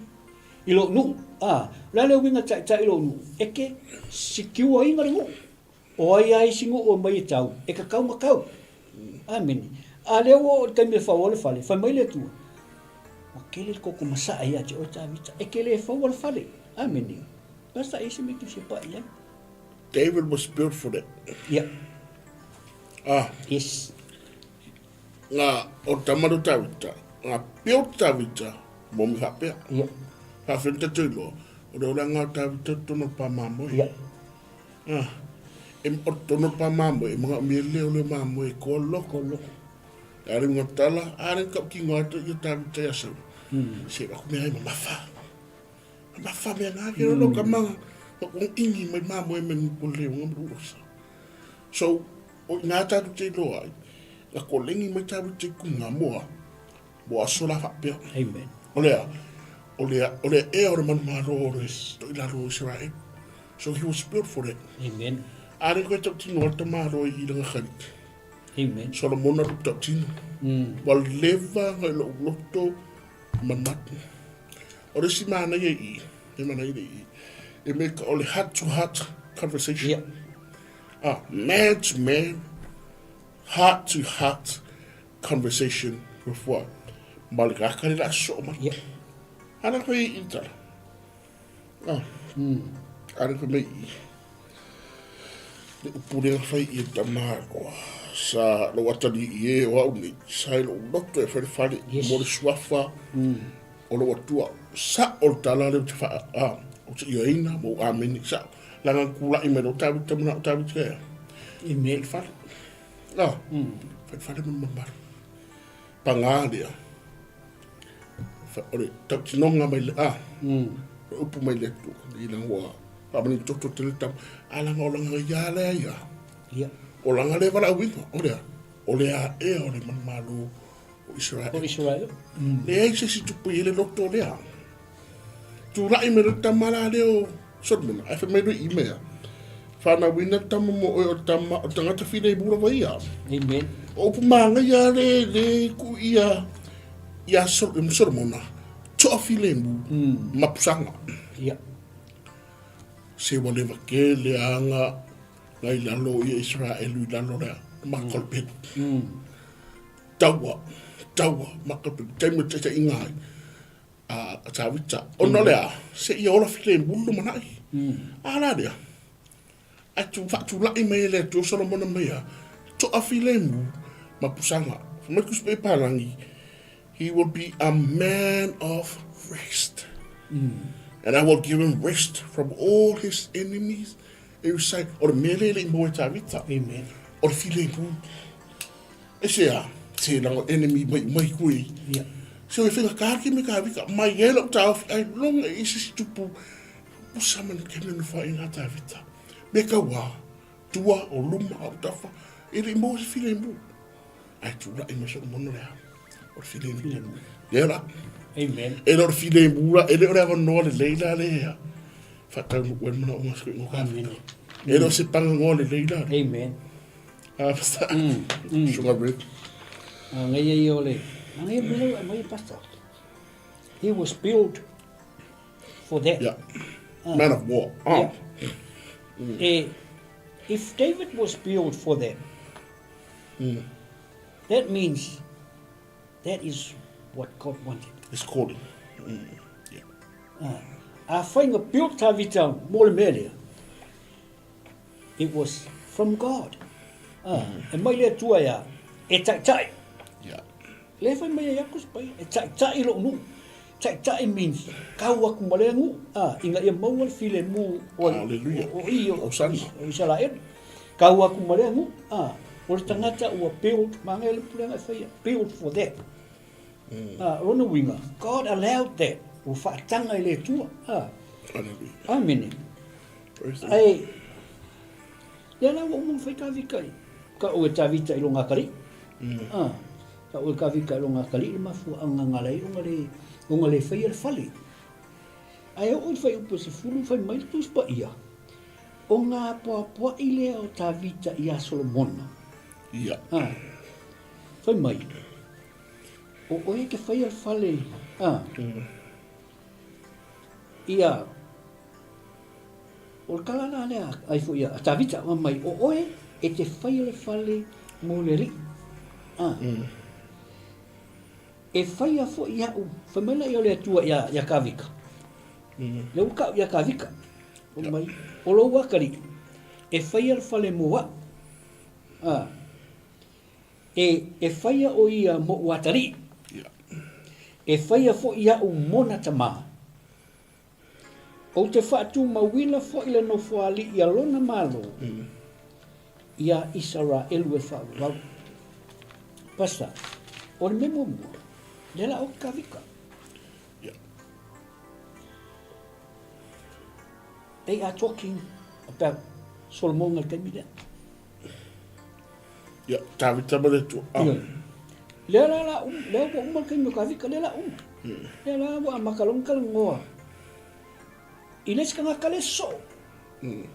I lo nu. La le winga tai I lo nu. Eke sikiua inga le ngu. O ai singo o mai e tau. E ka kau makau. Amen. A leo o taimi e whawale whale, whai le tua. O kele koko masaa ia te o tāwita, e kele e whawale whale. Amen. Basta e se me tu se pa ia. David was built for that. Yeah. Yes. Ngā o tamaru tāwita, ngā built tāwita, mo mi hapea. Yeah. Hawhenta tuilo, o reo ngā tāwita tono pa mamoe. Yeah. E o tono pa mamoe, mga mi leo le mamoe ko loko. Ari mga tala, ari kap ki ngata I tāwita ya sau. Se ako mea I mamafa. Mamafa mea ngā kero lo ka mga. Kung ingi may mamoe me ko leo ngā mruosa. So, o ngā tāwita I loa ai, la ko lengi may tāwita I kunga moa. Moa sola whapea. Amen. O lea e ora manu maro ore, to I laro Israel. So he was built for it. Amen. Ari koe tau tino alta maro I langa kharit. Amen. Solomona rup tau tino. Wal leva ngai lo loto manatu. O resi mana I, e mana I, e me ka ole heart-to-heart conversation. Yeah. Man to man, heart-to-heart conversation with what? Malgakari la so man. Yeah. Ana koe I tala. Ana koe me I. Le upure nga whai I tamaro. Sa lo watani I o au ni. Sa ilo loto e whare Yes. mo le suafa. O lo watua. Sa o tala le te wha. O te ioina mo ameni. Sa langa kula I me do tawi tamuna o tawi tkea. Amen. Whare. Whare mo mamaru. Pangalia. ore tak tinonga mai le upu mai le tu ina wa pamani toto tele tam ala ngolanga ya le ya ia o langa le wala winga ole a ole man malu o Israel le ai se si tupu ile lokto le a tu la i me tamala le o sodmona ai fa me do email fana wina tamo mo o tama o tangata file bura vai ya amen o pumanga ya le ku ia sodmona to file mu mapusanga ia se wale vakele anga ngai lalo i Israel i lalo le makolpet tawa makolpet taimo tata ingai a tawita ono le se ia ola file bulu manai ala dia atu fatu la email to Solomon mea to afile mu mapusanga makus pe palangi he will be a man of rest and I will give him rest from all his enemies. It was like, or melele mo tavita. amen Or file mu. Ese lang enemy mai kui. ia So if I can't me ka vika mai yellow tau ai long is tupu pusaman kenen fa ina tavita. Beka wa tua o luma o tafa. Ele mo file mu. Ai tu la imeso mono le. Or file mu. Yela. amen Ele or file mu ele ora va no le leila le. Fata wen mo o masko no ka. amen Ele se panga ngole leila. amen Basta. Sugar bread. ngai ole ngai bilo mai pastor he was built for that Yeah. Man of war. If David was built for that, that means that is what God wanted. It's calling. A whainga built tawita mole mele. It was from God. E mai lea tua ia, e tai. Yeah. Le whai mai iakus pai, e tai lo nu. Tai means kau aku malengu. Inga ia maua file mu Hallelujah. o iyo Hosanna. o Israel. Kau aku malengu. O le tangata ua build, mangele pulenga whaia, build for that. Rona winga, God allowed that. O whaatanga i le tua. Hallelujah. Amen. Praise the Lord. Ai, ia la o mong whai kawika i. Ka o e tawita i longa kari. Ka o e kawika i longa kari, i mafu anga ngalai, onga le whai e whale. Ai o whai upo se fulu, whai mai tus pa ia. O ngā poa i lea o tawita i a Solomona. Yeah. Whai mai. O oe ke whai e whale. Ia, o kalana lea, ai fo ia, tawita wa mai, o oe e te whai le whale mo le ri. E whai a fo ia u, whamela i o le atua ia kawika. Le uka ia kawika. O mai, o lo wakari, e whai a le whale mo wa. E whai a o ia mo watari. Yeah. E whai a fo ia u mona tamaa. O te whaatu mawila fo ila no whaali ia lona malo. Ia Israel e whau. Pasta, o le memo mua, lela o kawika. Yeah. They are talking about Solomon al Temida. Yeah. Tavita bale tu. Lela la lela ko umal kemi kawika lela lela wa makalong kalongoa. Iles kanga kaleso.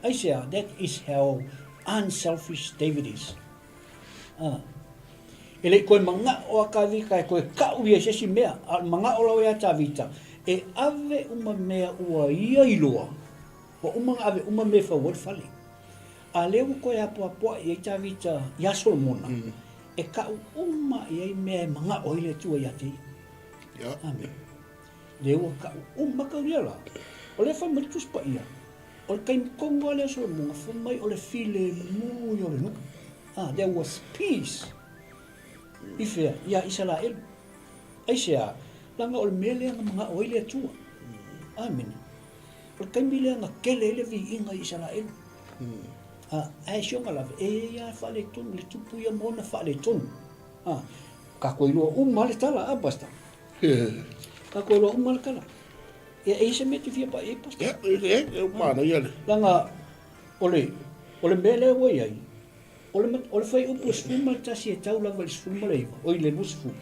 I say that is how unselfish David is. Ele koe manga o kawika koe kauia sesi mea manga o lawe atavita e ave uma mea ua ia iloa o uma ave uma me fa word fali a leu koe apoa i tavita ia Solomona e ka uma i mea manga o ile tua ia te Yeah. amen leu ka uma ka riala o le fa matus pa ia o kai kongo le Solomona fa mai o le file mu yo le no there was peace. Ifea, ia Israel. Aisea, langa o mele nga mga oile atua. Amen. O kaimile nga kele ele vi inga Israel. Aisea nga lave, ia whale tonu, le tupu ia mona whale tonu. Ka koe lua le tala abasta. Ka koe lo umalakala. Ia eise me te fia pa e pasta. Mana iale. Langa, ole mele oi ai. Ole fai upu sfuma tasi e tau lava le sfuma leiva. Oi le lu sfuma.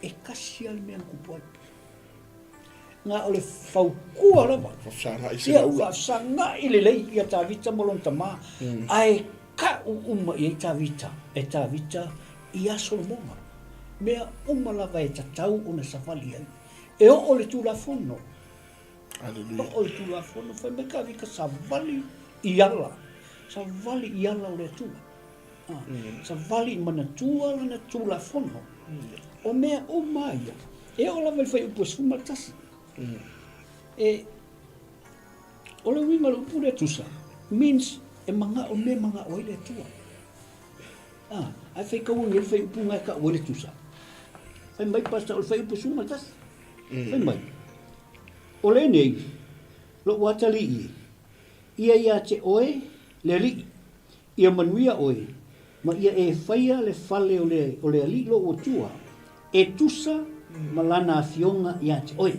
E kasi al mea kupuai. Nga ole faukua lava. Fafsanga i se Ia laula. fafsanga i le lei ia tā vita molong tama. Ai ka uma i tā vita. E tā vita i aso monga. Mea uma lava e tatau o na safali ai. E o ole tu la fono. Aleluia. O ole tu la fono. Fai me ka vika savali i ala. Savali i ala o le tua. Savali i mana tua lana tu la fono. O mea o maia. E o lava i fai upu sfuma tasi. E o le winga le upu le tusa. Means e manga o me manga o le tua. Ai fai kaunga le fai upu ngai ka o le tusa. Fai mai pasta o le fai upu sfuma tasi. Fai mai. O le nei, lo watali i. Ia te oe, le li. Ia manuia oe. Ma ia e faia le fale o le ali lo o tua. E tusa malana fionga ia te oe.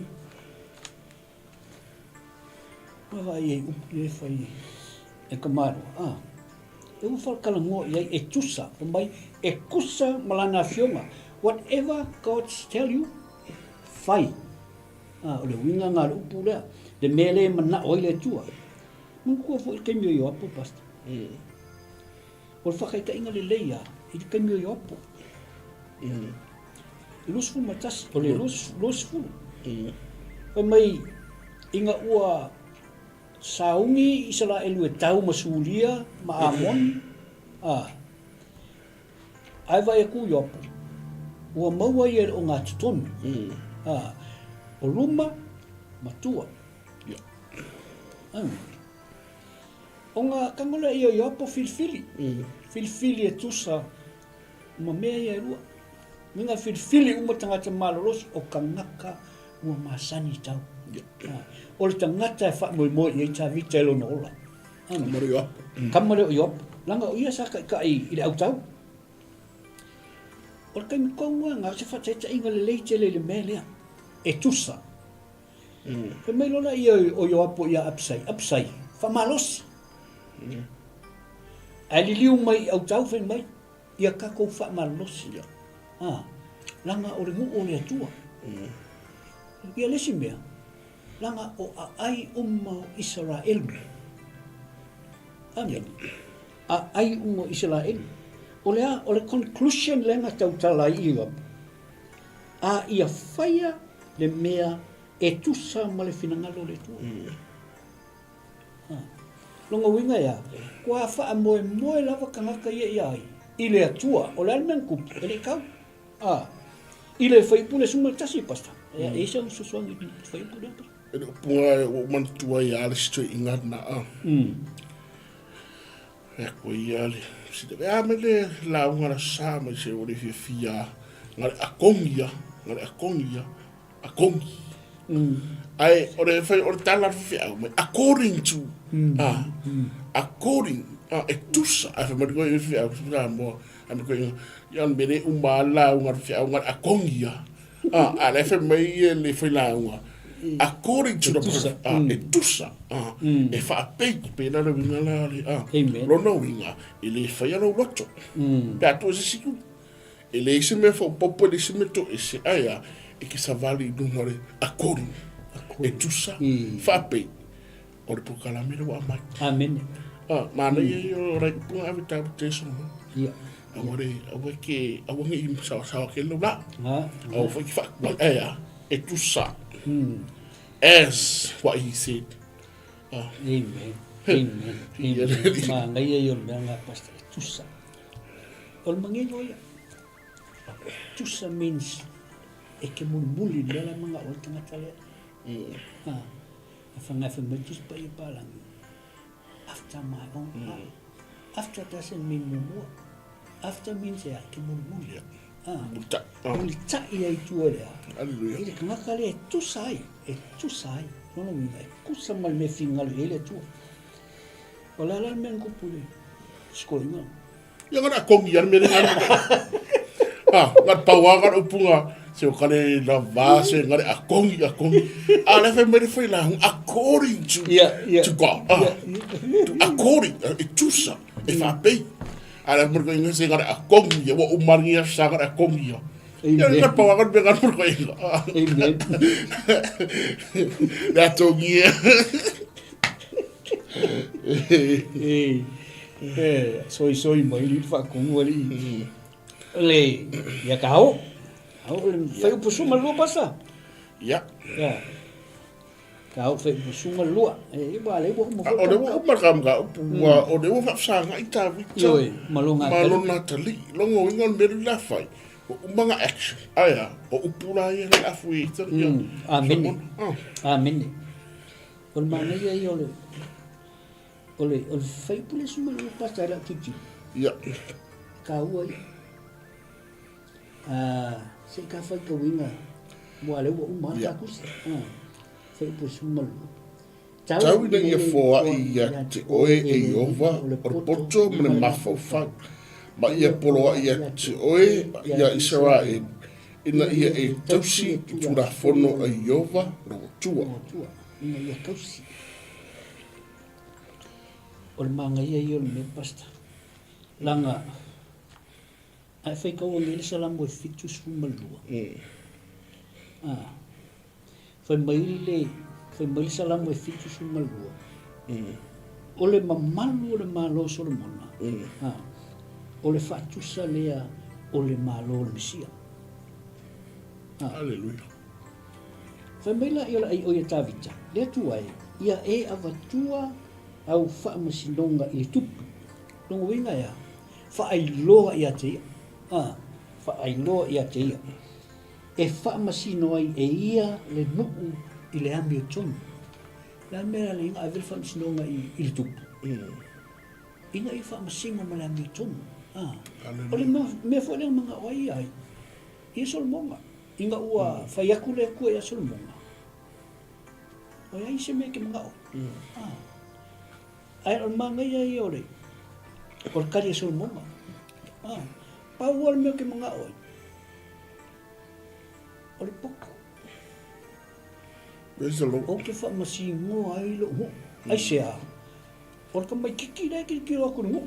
Vai e upu e fai e kamaro. E ufal kalango ia e tusa. Mai e kusa malana fionga. Whatever God tell you, fai. O le winga ngā upu lea. Le mele mana oi le tua. Mungkua fo i kaimio i apo pasta. O le whakaita inga le leia. I te kaimio i apo. Lusfu matasi. O le lusfu. O mai inga ua saungi isala elu e tau masulia ma amon. Ai vai e ku i apo. Ua maua i o ngā tutonu. O luma, matua. O ngā kangola ia i apo filfili. Filfili e tusa uma mea ia rua. Minga filfili uma tangata maloros o kangaka uma masani tau. O le tangata e whamoimoe i ta vita elo na ola. Kamare o apo. Kamare o apo. Langa o ia saka i le au tau. O le kaimikounga ngā se whataita inga le leite le mea lea. E tusa. Pe mai lola ia o apo ia apsai. Whamalosi. A li liu mai au tau whai mai. Ia kako whamalosi. Langa o le ngu o le atua. Ia lesi mea. Langa o a ai umma Israel. Amen. A ai umma Israel. O le conclusion lenga tau tala i apo. A ia whaia le mea e tusa ma le finangalo le tua. Longa winga ia, kua wha moe lava kangaka ia iai. I le atua, o le almen kupu, e le kau. I le whaipule suma tasi pasta. E isa un susuang i whaipule pasta. E le punga o mantua i ale stoi ingat na e koe i ale. Si te vea me le launga na sa mai se o le fia ngare akongia. Akongi. Ai, ore fai ore tala fia me according to according e tusa ai fai ko i fia mo am ko yan bene umala unga fia unga akongia ale fai mai le fai la unga according to the e tusa e fa pe na le winga la lo no winga ile fai no loto pa to se siku ele se me fa popo le se me to e se aya e che savali numore according e tusa fape o le proclamare wa mai amen mana io ora pu avita teso ia amore awake awangi sa ke lo la o foi fa e tusa as what he said amen ma ngai io nga pasta tusa o mangi ia tusa means e ke mulmuli lela mga o tangata lea. Whangafa matus pa i palang. After my own heart. After doesn't mean mumua. After means e ke mulmuli. Mulita i ai tua lea. Aleluia. Ele kangaka lea e tusai. Nono minga e kusa mal me fingalu ele tua. Wala la men kupule. Skoinga. Ia ngana kongi ar mene ngana. Ngat pawa kan upunga Se o kare la vase ngare akongi. Ale fe mere foi la according to God. According tusa e fa pe. Ale mo ko ngase ngare akongi wo umarngia sa ngare akongi. Ya na pa wa be ngar ko inga. Amen. That's all yeah. Soi mai li fa kong wali. Le ya kau. Au le fai o pusuma lua pasa. Ya. Ya. Kau fai pusuma lua. Ba le bo mo. O de wo makam ga o de wo fa sanga ita vi. Yoi, malunga. Malunga tali. Longo ingon beru la fai. O mga action. Aya, o upula ia la fui. Amen. Amen. Ol mana ia ole. Ole fai pule suma lua pasa la tuti. Ya. Kau ai. Se ka fai ka winga mo ale wo uma ta kus fai pu sumal tau ina ia foa ia te oe e ova o poto mene mafau fang ma ia poloa ia te oe ia Israel ina ia e tausi ki tura fono a Iova ro tua ina ia tausi o le manga ia i o le me pasta langa ai fai kau o mele salam o fitu sumalua. Fai mai salam o fitu sumalua. O le mamalu o le malo Solomona. O le fatusa lea o le malo o le Mesia. Aleluia. Fai mai la i o le ai oia tavita. Lea tua e, ia e avatua au faa masinonga i le tupu. Longo winga ea, faa ailoa i a te ia. Whaailoa ia te ia. E whaamasino ai e ia le nuu i le ami o tonu. La mera le inga avele whaamasino nga i le tupu. Inga i whaamasino ma le ami o tonu. O le mea whaelea mga oai ai. Ia Solomonga. Inga ua whaiaku le kua ia Solomonga. O ia se mea ke mga o. Ai o mga ia i ore. O le kari ia Solomonga. Paual mea ke mga oi. O le poko. O ke whaamasingo ai lo mo. Ai sea. O le kamai kiki rea kilo aku mo.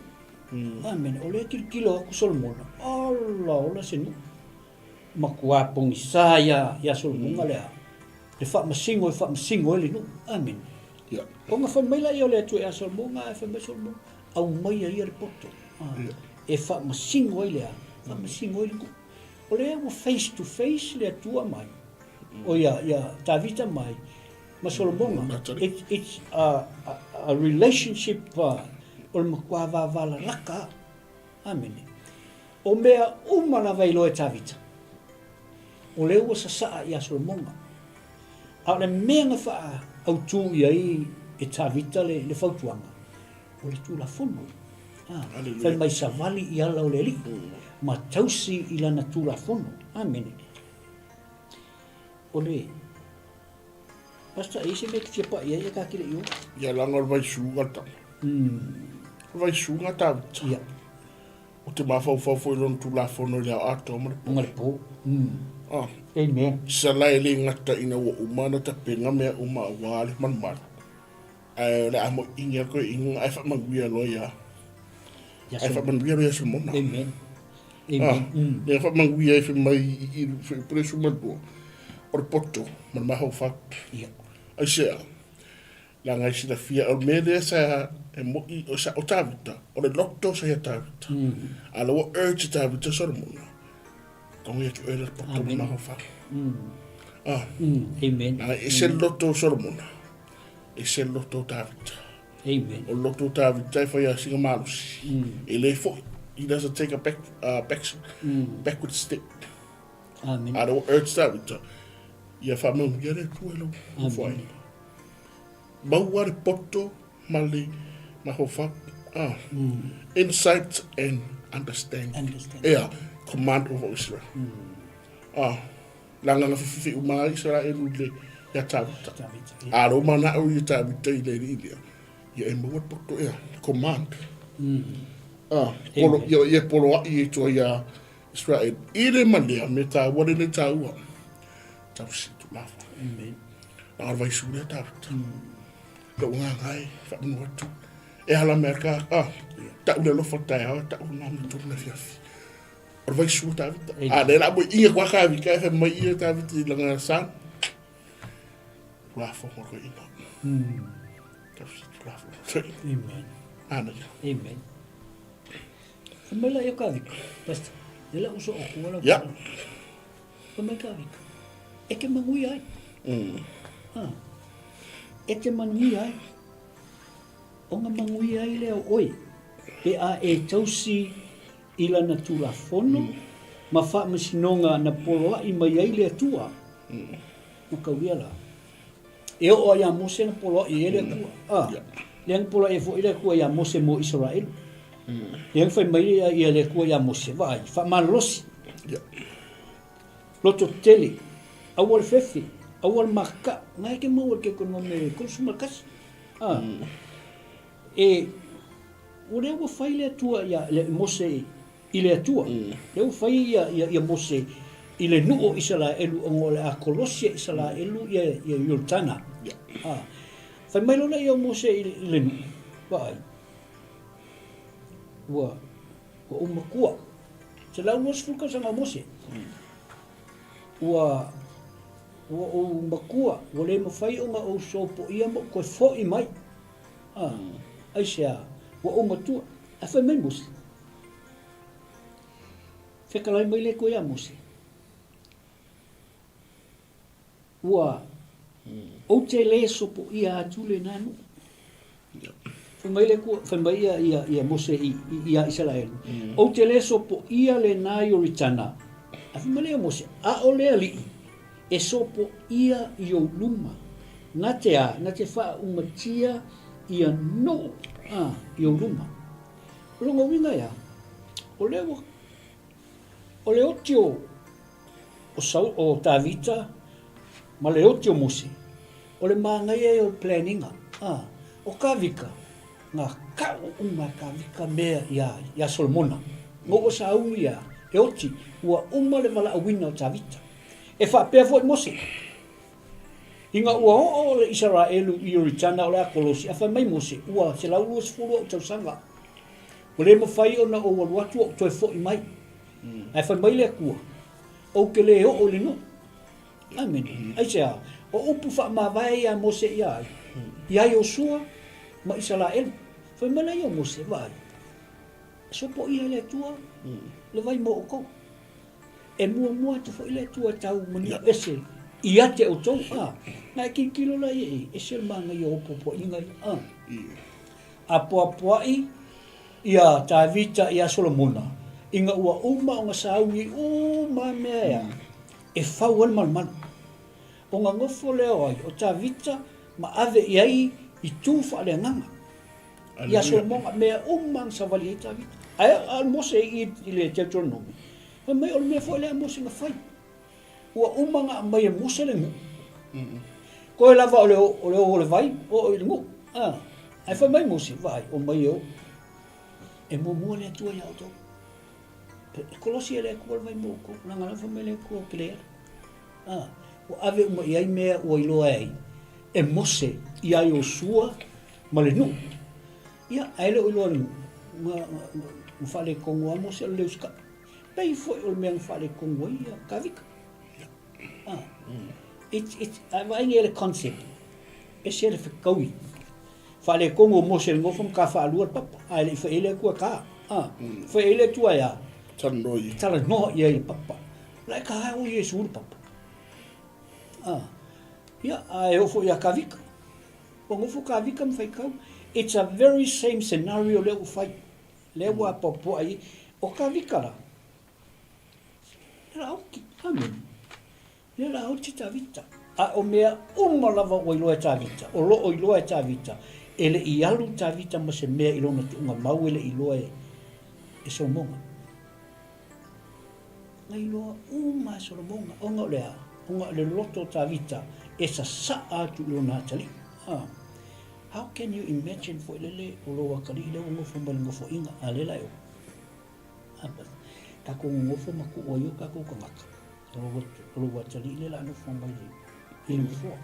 Amen. O le kilo aku Solomona. Ala ola se no. Makuapong isa ya Solomona lea. Le whaamasingo ele no. Amen. O nga whamaila i o le atu e a Solomona. E whamai Solomona. Au mai ai le poto. E whaamasingo i lea, whaamasingo i lea. O lea mo face to face lea tua mai. O ia Tavita mai. Ma Solomonga. It's a relationship o le makua wavala raka. Amen. O mea umana vailo e Tavita. O lea ua sasaa i a Solomonga. A le mea nga wha au tū i ai e Tavita le whautuanga. O le tū la fono. Fai mai savali i ala o le li. Ma tausi i lana tūra fono. Amen. O le. Pasta e se me ki tia pa ia ia kakire i o. Ia langa vai sunga ta. Vai sunga ta. Ia. O te mawhau foi lon tūra fono ia ato amare. Amare po. Amen. Sa lai le ngata ina wa umana ta penga mea uma wale man mara. Le amo inga ko inga ai fa manguia lo ia. Ai fa manguia ia Solomona. Amen. Le fa manguia ai fa mai i presu matua. O poto man mahau fa. Ia. Ai sea. La ngai sina fia o mele sa e mo i o sa o Tavita. O le loto sa ia Tavita. Ala o urge Tavita Solomona. Kong ia ki oe le poto man mahau fa. Amen. E se loto Solomona. E se loto Tavita. Amen. O loto Tavita fa ia singa malusi. E le fo. He doesn't take a backward step. Amen. I don't urge Tavita. Ia fa mau ia le tuelo. Foi. Mau ar poto mali mahofa. Insight and understanding. Yeah, command over Israel. Langa nga fifi uma Israel le ya Tavita. Aro mana o ia Tavita ile ile. Ia e mau poto ia command. Polo ia polo i to ia Israel. Ire malea me ta wale ne ta ua. Tau si tu lafa. Amen. Nā vai sure ta. Ka unga ngai, fa mnu atu. E hala merka, ta ule lo fatai hao, ta una me tu na fiafi. Or vai sure ta vita. Le la mo inga kwa ka vika, e mai ia ta vita i langa san. Lafa mo ko ina. Tau si tu lafa. Amen. Ana. Amen. Famela yo ka vika. Pastor. Dela uso o kuala. Ya. Famela ka vika. E ke mangui ai. E te mangui ai. O nga mangui ai leo oi. Pe a e tausi ila na tula fono. Ma wha masinonga na poloa i mai ai lea tua. Ma kauria la. E o ia mose na poloa i ele kua. Leang poloa e fo ile kua ia mose mo Israel. Leang fai mai ia le kua ia mose. Vai, wha malosi. Loto tele. Awal fefe. Awal maka. Ngai ke mau ke kono me konsuma kasi. E o le wa fai le tua ia le mose i le tua. Le wa fai ia mose i le nuo Israelu o le a Kolosia Israelu ia Yoltana. Fai mai lona ia mose i le nuo. Vai. Wa umakua. Se lau mos fuka sanga mose. Wa umakua. Wa le mawhai o nga o sopo ia mo koe fo i mai. Ai sea. Wa umatua. A fai mai mose. Whekalai mai le koe a mose. Wa o te le sopo ia atule nanu. Fai mai ia mose ia Israel. O te le sopo ia le nā Yoritana. A fai mai le mose. A o le ali. E sopo ia i o luma. Na te wha umatia ia no. I o luma. Rongo winga ia. O le otio o Tavita. Ma le otio mose. O le māngai e o planninga. O kawika. Ngā kau unga kawika mea ia Solomona. Ngō o sa au ia. E oti. Ua uma le wala awina o Tavita. E whapea fo i mose. Inga ua o le Israelu i Yoritana o le Akolosi. A whai mai mose. Ua se lau lua sifuru o tausanga. O le mawhai o na o waluatu o toi fo i mai. A whai mai le kua. O ke le o le no. Amen. Ai sea. O upu wha mawai a mose ia ai. Ia Yosua ma Israel. Whai mana ia mose vai. Sopo ia le tua. Le vai mo o kou. E mua te fo ile tua tau mani ese. Ia te o tau. Nai ki kilo la ie. Ese manga i o popo ingai. A poapoai. Ia Tavita ia Solomona. Inga ua uma o nga saungi. Uma mea. E whauan malmanu. O nga ngofo leo ai. O Tavita ma ave iai i tūwha le nganga. Ia Solomona mea umang sa wali i Tavita. Ai mose i le Deuteronomy. Mai o mea fo le mose nga fai. Ua umanga mai e mose le ngu. Ko e lava o le vai o le ngu. Ai fai mai mose vai o mai o. E mua le atua ia o tau. Kolosi e le kua vai mo ko. Nanga fa mai le kua kilea. O ave uma iai mea o iloa ai. E mose ia Yosua ma le ngu. Ia ai le o iloa le ngu. Nga le kongo a mose le uska. Pei foi o mea ngā le kongo ia kawika. Ai ngere concept. E se le whikaui. Whale kongo mose le ngofam ka whaalua papa. Ai le whaele kua ka. Whaele tua ia. Taranoi. Taranoi ia i papa. Lai ka hao i e suru papa. Ia ai ofo ia kawika. O ngofo kawika mwhaikau. It's a very same scenario leo whai. Leo a popo ai. O kawika la. Auki, amen. Nera auti Tavita. A o mea lava o iloa Tavita. O lo o iloa Tavita. Ele i alu Tavita ma se mea ilona tuunga mau ele iloa e Solomona. Nga iloa uma Solomona. Onga lea. Onga le loto Tavita. E sa saa tu ilona atali. How can you imagine fo ilele o loa kari ile o ngofo mali ngofo inga. Alela eo. Kako ngofo maku oyo kako kangaka. Olo watali le la no fomba le. Info.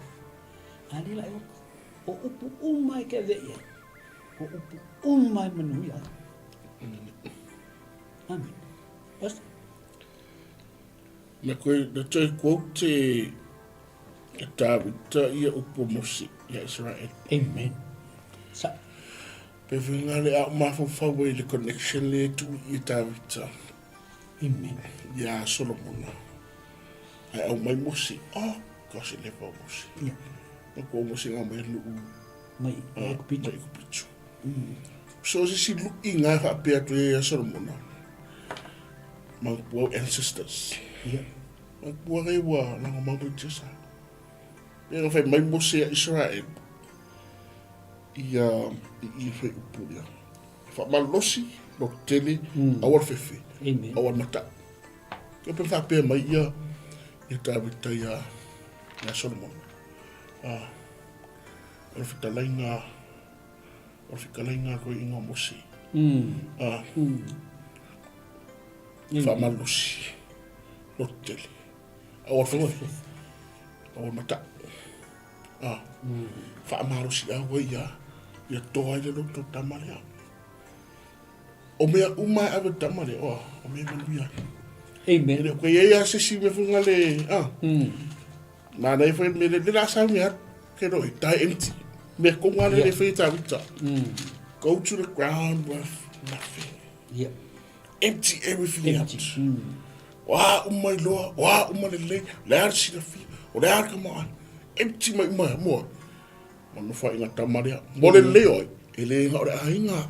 Ali la yo. O upu umai ke veia. O upu umai manuia. Amen. Basta. Na koe, na toi quote Tawita ia upu mosi ia Israel. Amen. Sa. Pe vinga le a mafawhau e le connection le tu i Tawita. Amen. Ia Solomon. Ai au mai mosi. Kasi le pa mosi. Ia. Na kua mosi ngā mai lu. Mai kupitu. Mai kupitu. So si lu i ngā whapea tu e Solomon. Mang puau ancestors. Ia. Mang puau rei wa langa mangu tisa. Ia whai mai mosi a Israel. Ia i whai upu ia. Whamalosi no tele awar whewhi. Amen. Awar mata. Ia pe whapea mai ia Tawita ia Solomon. Ora whikalainga koe inga mosi. Whamalosi no tele awar whewhi. Awar mata. Whaamarosi awa ia toa ile loto tamarea. O mea umai awe tamarea, o mea manuia. Amen. Ele koe ia sisi me funga le, nā nei whae me le la sa mea, ke roi, tai empty. Me konga le whae Tawita. Go to the ground with nothing. Yeah. Empty everything out. Wā umai loa, wā umai le arsi na fi, o le arka maan. Empty mai mua. Manu whae inga tamarea. Mo le leo, e le inga ore ainga.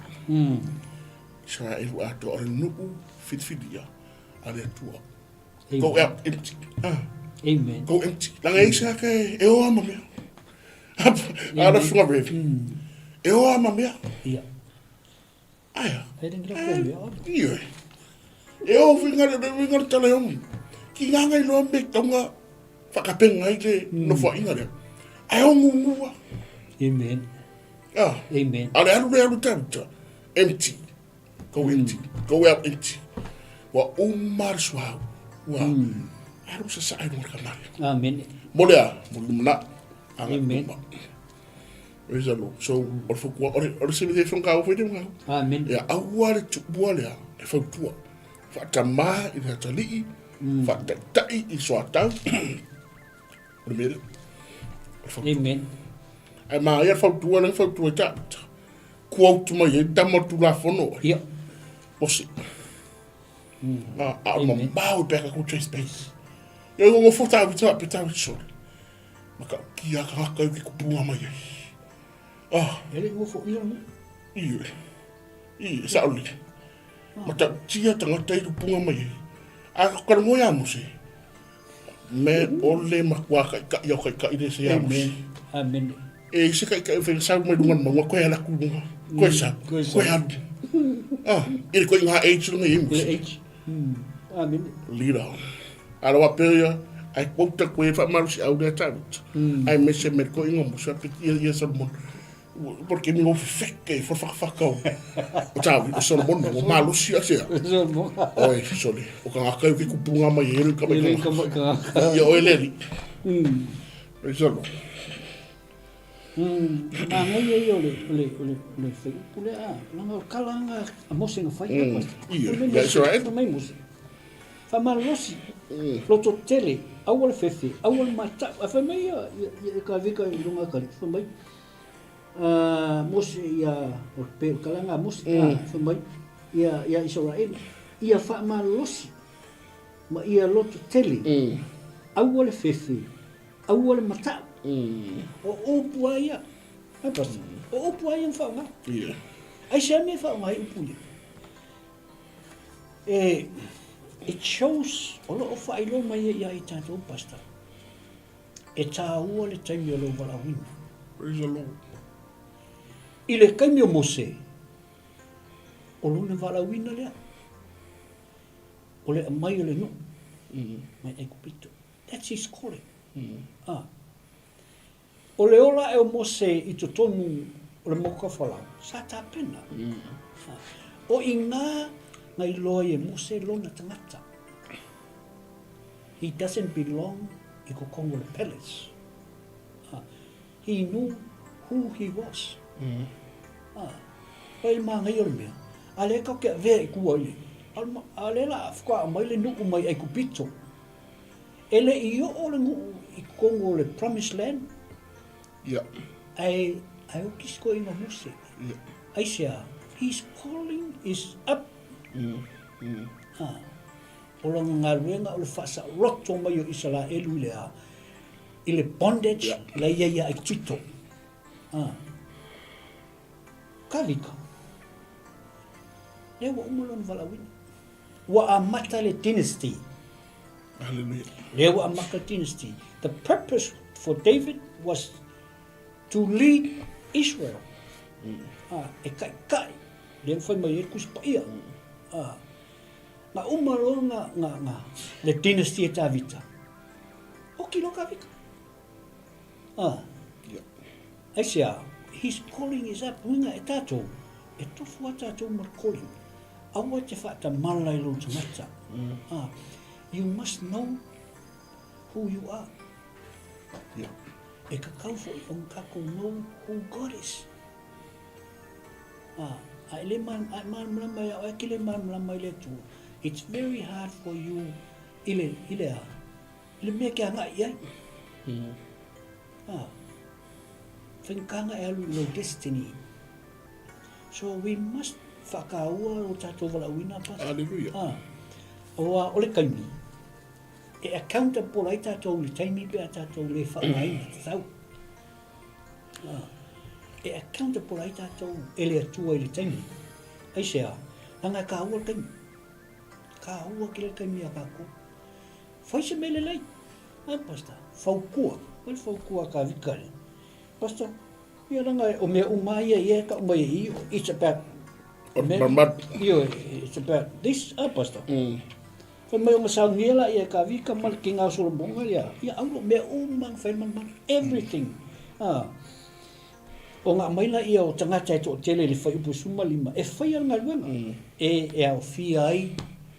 Sa e rua ato ore nuku whitwhidia. Ale atua. Go out empty. Amen. Go empty. Langa isa ka e oa mamea. Ara whunga revi. E oa mamea. Ia. Aia. Hei ringira kōmea. Ie. E oa whinga tala yongi. Ki nganga i loa me taunga whakapenga i le no whainga rea. Ai o ngungua. Amen. Amen. Ale alu Tawita. Empty. Go empty. Go out empty. Wa umar swau. Wa alu sa sa ai no kamari. Amen. Molea, molumna. Amen. Praise the Lord. So, ore se me from ka foi dem. Amen. Ya awale tu boale e fa tua. Fa tama i ha tali. Fa tai i so atau. Ore Amen. ai ma ia fa tua le fa tua ta. Quote mai e tamo tu la fono. Ia. Posi. Mo mau pe ka ku space. Eu vou fotar o sol. Maka kia ka ki ku punga mai. Ele ngofo ia mo. I sauli. Mata tia tanga tai ku punga mai. A ka mo ya mo se. Me ole makwa ka yo ka ide se ya mo. Amen. E se ka fe sa mo dungan mo ko ya la ku dunga. Ko sa. Ko ya. Ele ko nga age no ngi mo. Amen. Leader. Ala wa peria ai quota ko e fa marusi au de Tawita. Ai me se merko inga mo sa piti ia Solomon. Porque me ouve feque, for facau. O Tawita Solomon mo malusi asia. Solomon. Oi, soli. O ka ka ki ku punga mai ele ka mai. Ya o ele. Praise the Lord. Ngai yo le fe pule a langa kalanga a mosinga fai ka. Ia, Israel. Mai mosi. Fa malosi. Loto tele, awal fefe, awal mata, a fa mai ia ka vika i lunga ka fa mai. Mosi ia o pe kalanga mosi fa mai. Ia Israel. Ia fa malosi. Ma ia loto tele. Awal fefe, awal mata. O upu aia. Ai pas. O upu aia fa nga. Ia. Ai se me fa nga upu. It shows a lot of whaelo mai ia i tātou pasta. E tā ua le taimi o lo walawina. Praise the Lord. I le kaimi o Mose, o luna walawina lea. O le amai o le no. Mai e kupito. That's his calling. O le ola e o Mose i to tonu o le moka whalau. Sa tā pena. O i ngā ngai loa e mose lona tangata. He doesn't belong i Kokongo le Palace. He knew who he was. Pai mā ngai ora mea. Ale kau ke vea i kua ile. Ale la whaka mai le nuku mai ai kupito. Ele i o le ngu i Kongo le Promised Land. Yeah. Ai o kisko i muse. Yeah. Ai sea, his calling is up. O la ngā ruenga o le whasa roto mai o Israelu lea. I le bondage la ia ai tuito. Kavika. Lea wa umulon valawini. Wa amata le dynasty. Hallelujah. Lea wa amata dynasty. The purpose for David was to lead Israel. E kai. Lea whai mai e kuspa ia. Nga umalo nga le dynasty e Tavita. O kilo kavika. Ai sea, his calling is up. Winga e tātou. E tofu a tātou mar calling. Awa te whata malai lo tangata. You must know who you are. E ka kaufo i on kako know who God is. Ai le man mai o ki le man mai le tu. It's very hard for you ile me kia ngai ai. Whenkanga e alu lo destiny. So we must whakaua o tātou walawina pas. Hallelujah. O le kaimi. E accountable ai tātou le taimi pe a tātou le whakaina te tau. E accountable ai tātou e le atua i le taimi. Ai sea, anga ka ua kaimi. Ka ua ki le kaimi a kako. Whaise mele lei. Pasta, whaukua. Wale whaukua ka vikare. Pasta, ia ranga o mea umaya ia ka umaya i. It's about it's about this, Pastor. Whai mai o ngasau niela ia ka vika mal ki ngā solobonga ia. Ia aulo mea umang whaiman everything. O ngā maila ia o tangata e tō tele le whai upu suma lima. E whai ar ngā ruenga. E au whia ai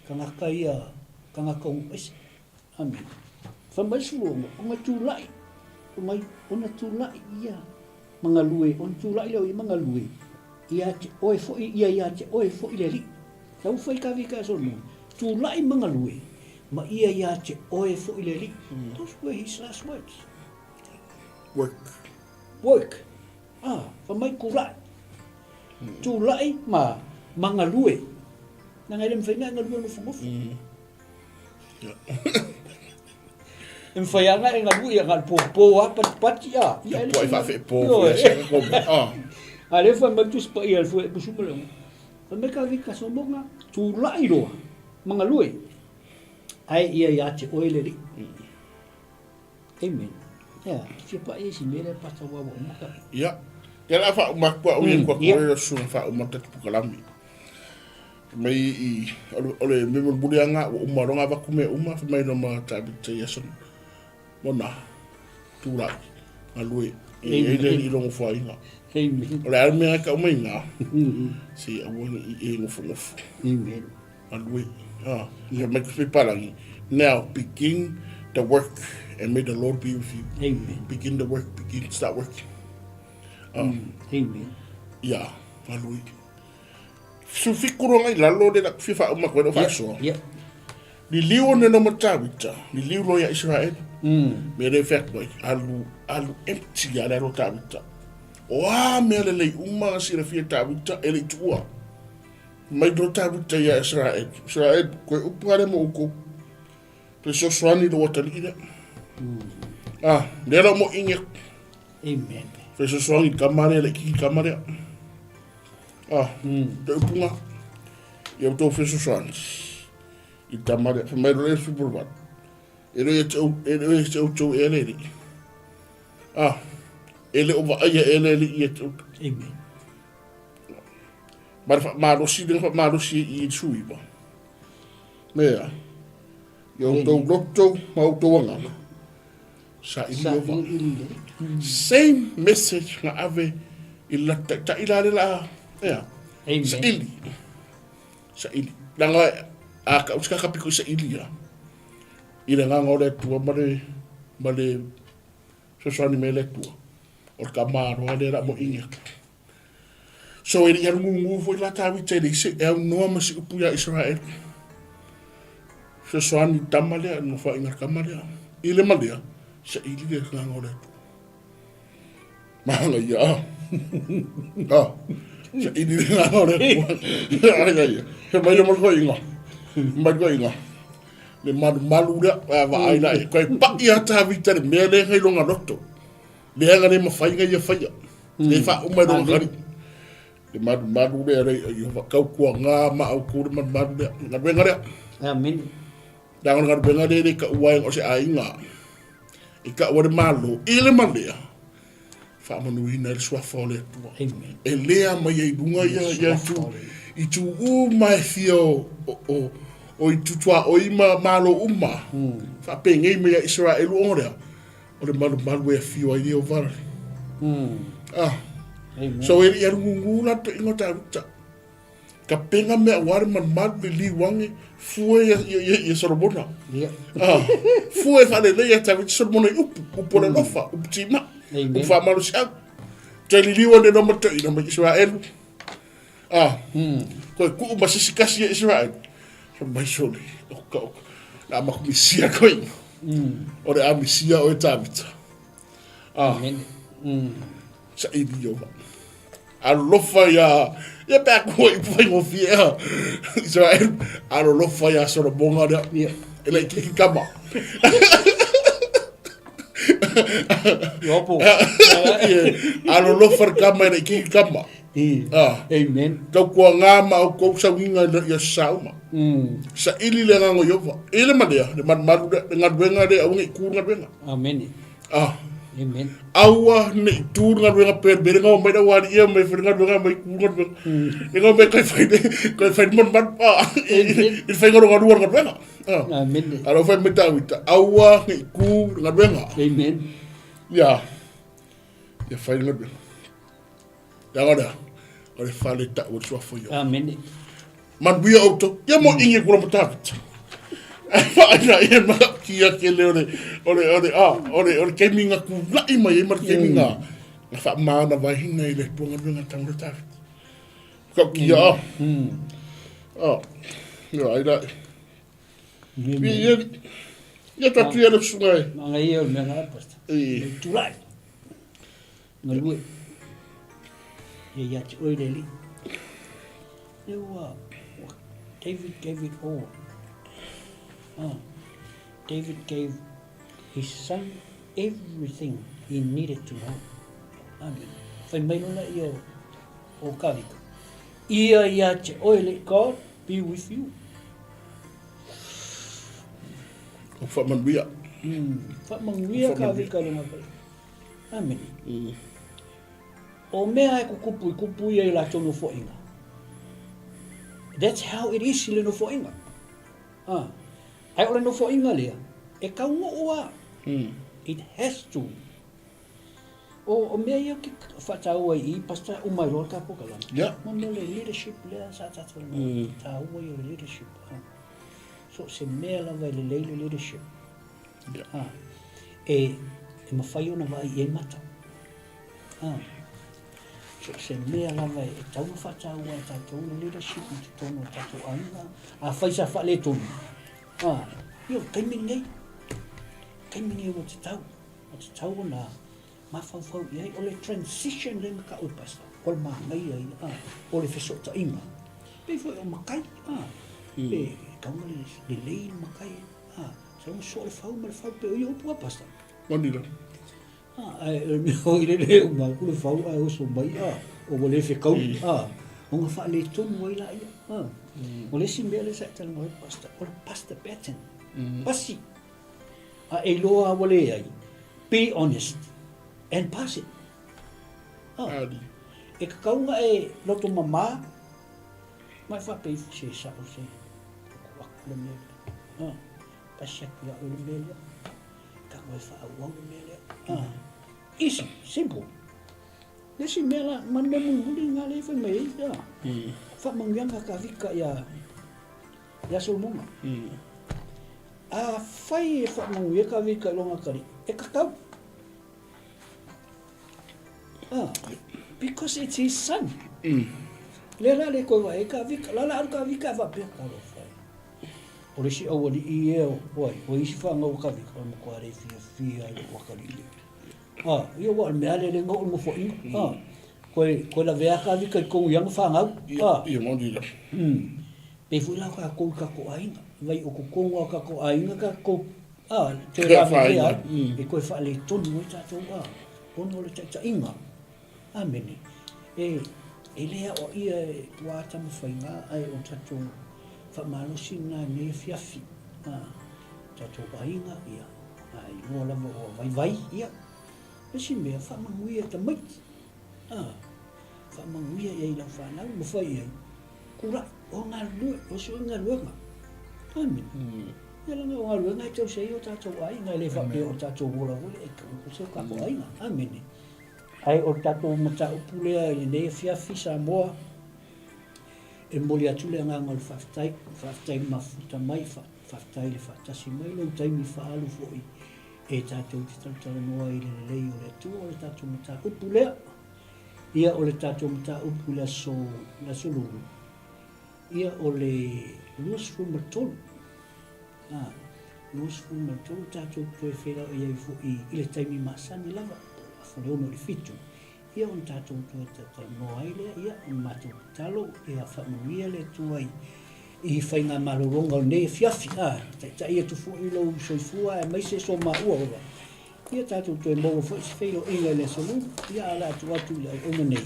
ka ngaka ia, ka ngaka umpesi. Amen. Whai mai sulu o ngā tūlai. O mai, o ngā tūlai ia. Mga lue, o ngā tūlai leo i mga lue. Ia te oe fo ia te oe fo i le li. Tau whai ka vika solomon. Tūlai mga lue. Ma ia te oe fo i le li. Those were his last words. Work. Whamai kurai. Tūlai mga lue. Nā ngai rem whainga ngā lue no whangofu. Em whaianga e ngā lue ngā pōpō a pati a. Ia pōi whawhi pō. A le whai mai tuspa i al fwe pusuma leo. Whamai ka vika somonga. Tūlai roa. Mga lue. Ai ia te oe le li. Amen. Yeah, siapa si mere pasa wa umaka. Ya. Ya la fa umakwa uyen kwa kwa sun fa umata pukalami. Mai I ole me bulianga umaronga va kume uma fa mai no ma tabite yason. Mona. Tura. Alue. Ele long fa ina. Amen. Ole arme ka umenga. Si awon I no funof. Amen. Alue. You make me palangi. Now begin the work. And may the Lord be with you. Amen. Begin the work. Start working. Amen. Yeah. Hallelujah. So fikuro ngai lalo de nak fifa uma ko no faso. Yeah. Ni liu ne no matawita. Ni liu lo ya Israel. Me re fek boy. Alu empty ya ro tawita. Wa me le uma si re fia tawita ele tua. Mai do tawita ya Israel. Israel ko upare mo ko. Pe so swani do wata ida. Dera mo inge. Amen. Feso swangi kamare le ki kamare. Te upunga. Ia to feso swangi. I tamare fa mai le superbat. Ele te ele. Ele ova ia ele ia. Amen. Mar fa marosi I sui ba. Mea. Yo to dokto mau to wanga. Same message nga ave ila ta ila la. Yeah. Amen. Sa ili. Nanga a ka uska ka piko sa ilia. Ile nga ngore tua male sosani mele tua. Or ka maro ale ra mo inga. So ele ia ngungu foi la tawi tele se e no ma se upuya Israel. Sosani tamale no fa inga kamale. Ile malea sa ilia nga ngore. Mahanga ya. Ah. Sa ilia nga ngore. Ai ai. He mai mo ko inga. Mai ko inga. Le malu da va ai dai ko pa ia tawi tele mele ngai longa loto. Le nga ne ma fai ngai ya fai. Le fa o mai do ngari. Le malu le re yo va kau ko nga ma au ko malu le na benga le. Amen. Dangan ngar benga le ka uai o se ainga. I ka o malu ile malea. Fa manu ina le swa fole. Amen. E lea mai e bunga ya tu. I tu u mai fio o i tutua o ima malo uma. Fa pengai me ya Israel ora. O le malu e fio ai o var. Ah. Amen. So e ia ngungu na to ingota uta. Ka penga me war man malu li wangi fue ya sorobona. Yeah. Ah. Fue fa le ya ta vit sorobona upu le lofa uptima. Amen. Ufa malu sia. Teli li wonde no mato ina ma Israel. Ah. Ko ku ba sisikasi ya Israel. So mai soli. O na ma kumisia koi. O le amisia o tabita. Ah. Amen. Sa idioma. Alofa ya pa ko i foi mo fia. Israel alofa ya soro bonga da. Ele kiki kama. Yopo. Alofa kama ele kiki kama. Ah. Amen. Tau kua ngama o kou sa winga ya sauma. Sa ili le ngango yova. Ile madea. Le maru de ngadwenga de au ngi kur ngadwenga. Amen. Ah. Amen. Awa ne tur ngadwenga per bere ngau mai da wari ia mai fer ngadwenga mai kur ngadwenga. Ngau mai kai fai mon pa. Il fai ngoro ngadwenga. Ah. Amen. Alo fai meta wita. Awa ngi kur ngadwenga. Amen. Ya. Ya fai ngadwenga. Ya ngada. Ole fale ta o sua foi. Amen. Man bia auto, ya mo inge kura matavit. Ana ia ma kia ke le ole keminga ku la ima ia mar keminga. Na fa mana vai hinga ile ponga dunga tanga tavit. Ka kia. Ah. Ya ida. Ya ta tia le sungai. Manga ia me nga pasta. Tulai. Ngalui. Ya oi le li. David gave it all. David gave his son everything he needed to know. Amen. Fai mai lona ia o kawika. Ia te oile, God be with you. O fa man bia. Fa manguia kawika le mapai. Amen. O mea e kupu ia i la tono fo inga. That's how it is le no fo inga. Ai ole no fo inga lea. E ka ngoa. It has to. O mea ia ki whatau ai I pasta umai lor ka pokala. Yeah. Mono le leadership lea sa tata. Tau ai le leadership. So se mea la vai le leadership. Yeah. E mawhai ona vai e mata. So se mea lava e tauna whatau ai tātou na leadership i te tono tātou aina. A whaisa whale tonu. Io, kaimini o te tau. O te tau na mawhauwhau i ai. O le transition le maka upasta. O le mahangai ai. O le whesota inga. Pei fwoi o makai. Pe kaunga le lei makai. Sa unga so le whau ma le whau pe o i opu apasta. Manila. O i le o ma kule whau ai o so mai o le whekau o ngā wha le tonu ai la ia o le si mea le sa tala ngā pasta o le pasta pattern pasi e loa wale ai be honest and pass it e kakaunga e loto mama mai wha pei se sa o se kuaku le mea pasi aku ia o le mea ka wai wha au le mea easy, simple. Nesi mela manda muli ngale fa mai ya. Fa mangyanga ka vika ya ia solmunga. A fai e whamangu e ka vika longa kari, e kakau. Because it's his son. Le rale koe wa e ka vika, lala aru ka vika wa pia karo fai. O le si au ali i e o, o isi whangau ka vika, o mo kua re fia i wakari ili. Ia wa mea le ngau mo fo inga. Koe la vea ka vika i kongu ianga whangau. Ia mondi la. Pe fui la ka kou kako ainga. Vai o kongo ka ko ainga ka ko te rafa ia e koe wha le tonu o tātou ono le tata inga. Amene. E lea o ia e wāta mo whainga ai o tātou whamalosi nā ne fiafi. Tātou ainga ia. Ai mua lama o vai ia. Pesi mea whamanguia ta maiti. Whamanguia ia i lau whanau mo whai ai. Kurai o ngā lue, o sua ngā luenga. Amen. Ia langa o ngā luenga e tau sei o tātou ainga, le whapea o tātou wola wole e kau se o kako ainga. Amen. Ai o tātou mata upulea i nei fiafi sa moa e moli atule ngā ngā whaftai mafuta mai, whaftai le whatasi mai, lau taimi whaalu foi e tātou te tautara noa i le lei o le atua o le tātou mata upulea. Ia o le tātou mata upulea so la soluru. Ia o le luas fumatolu. Luas fumatolu tātou koe whera o iai fui i le taimi masani lava. Whale ono le fitu. Ia on tātou koe tata noa ile ia on mātou talo e a whamuia le tuai i whainga maroronga o ne fiafi. Ta ia tufu i lau soifua e maise so maua ora. Ia tātou koe mogo fo si whailo inga le solu. Ia ala atu atu le ona nei.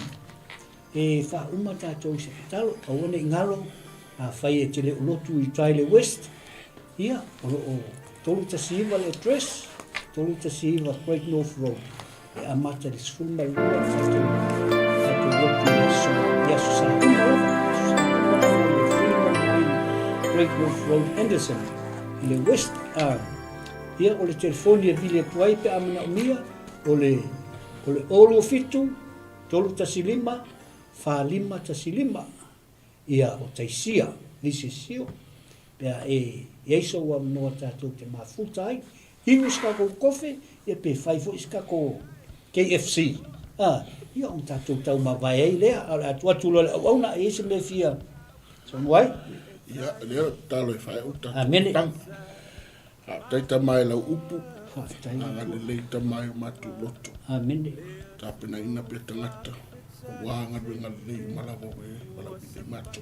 E wha uma tātou se talo a wane ngalo a whai e te le ulotu i Taile West. Ia, o tolu tasiva le address, tolu tasiva Great North Road. E a mata le sfulma lua tātou lotu i so. Ia susana Great North Road, Anderson. I le West, ia o le telefonia vile tuai pe amana umia, o le olo fitu, tolu tasilima, whalima tasilima. Ia o taisia, nisi sio, pea e eiso wa mnoa tātou te mafuta ai, hinu skako kofe, e pe whaifo iskako KFC. Ia on tātou tau mawai ei lea, atu atula le auna e ese me fia. So mwai? Ia, lea talo e whai o tātou. Amene. Taita mai lau upu, angane leita mai o matu loto. Amene. Tāpena ina pe tangata. Wanga renga nei malawa we malawi nei mato.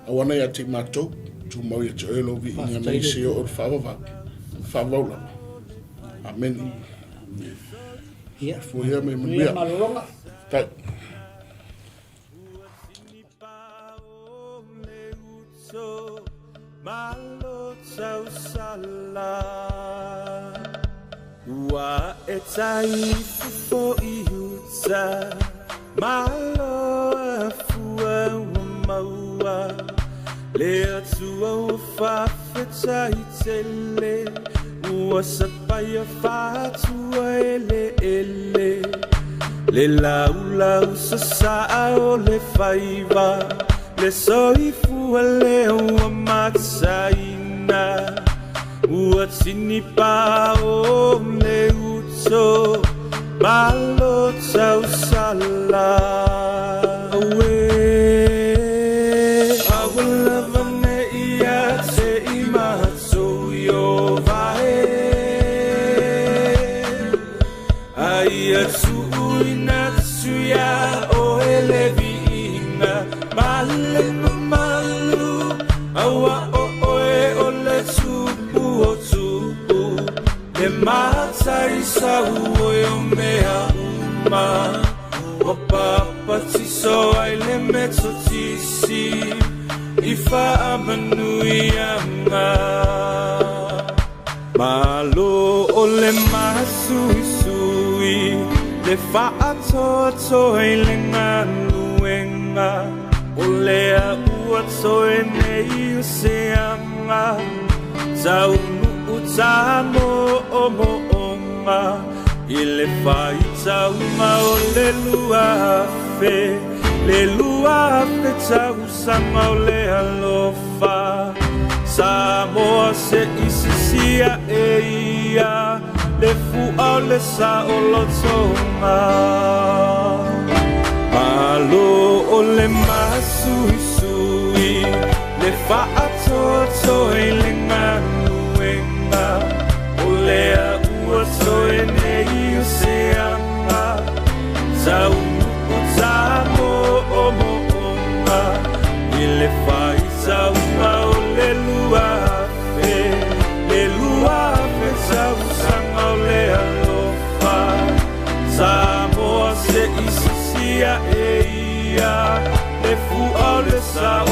Awana ia te mato tu mau ia te oelo vi inga nei se o whawala. Amen. Ia. Fuia me manuia. Ia malolonga. Tai. Malo tau sala Wa e tai fufo I huta Malo a fua wa maua Le atua o whawheta I te le Ua sapaya whatua ele Le lau lau sa saa o le whaiva Le soifua le ua matsaina Ua tini pa o le uto Malo tau sala Awe Awalava ne ia te imato yo vae Aia tu uina tuya o ele viina Male no malu Awa o oe o le tupu o tupu Le matai sa uoi o mea uma O papa tiso ai le meto tisi I wha amanui anga Malo o le masui sui Le wha atoa toi le ngaluenga O lea ua toe nei o se anga Tau nuu tamo o moonga I le whai taunga o le lua afe Le lua afe tau sanga o le alofa Samoa se isisia eia le fuau le 𝚟𝚒𝚍𝚘𝚣 Alo o le masuisui le 𝚜𝚑𝚙𝚎𝚘𝚒𝚍 o lea ua soe nei o se ama Sau o tamo o mo'onga I le whaisaunga o le luafe sau sanga o le alofa Samoa se isisia eia le fuau le 𝚟𝚑𝚎𝚘𝚣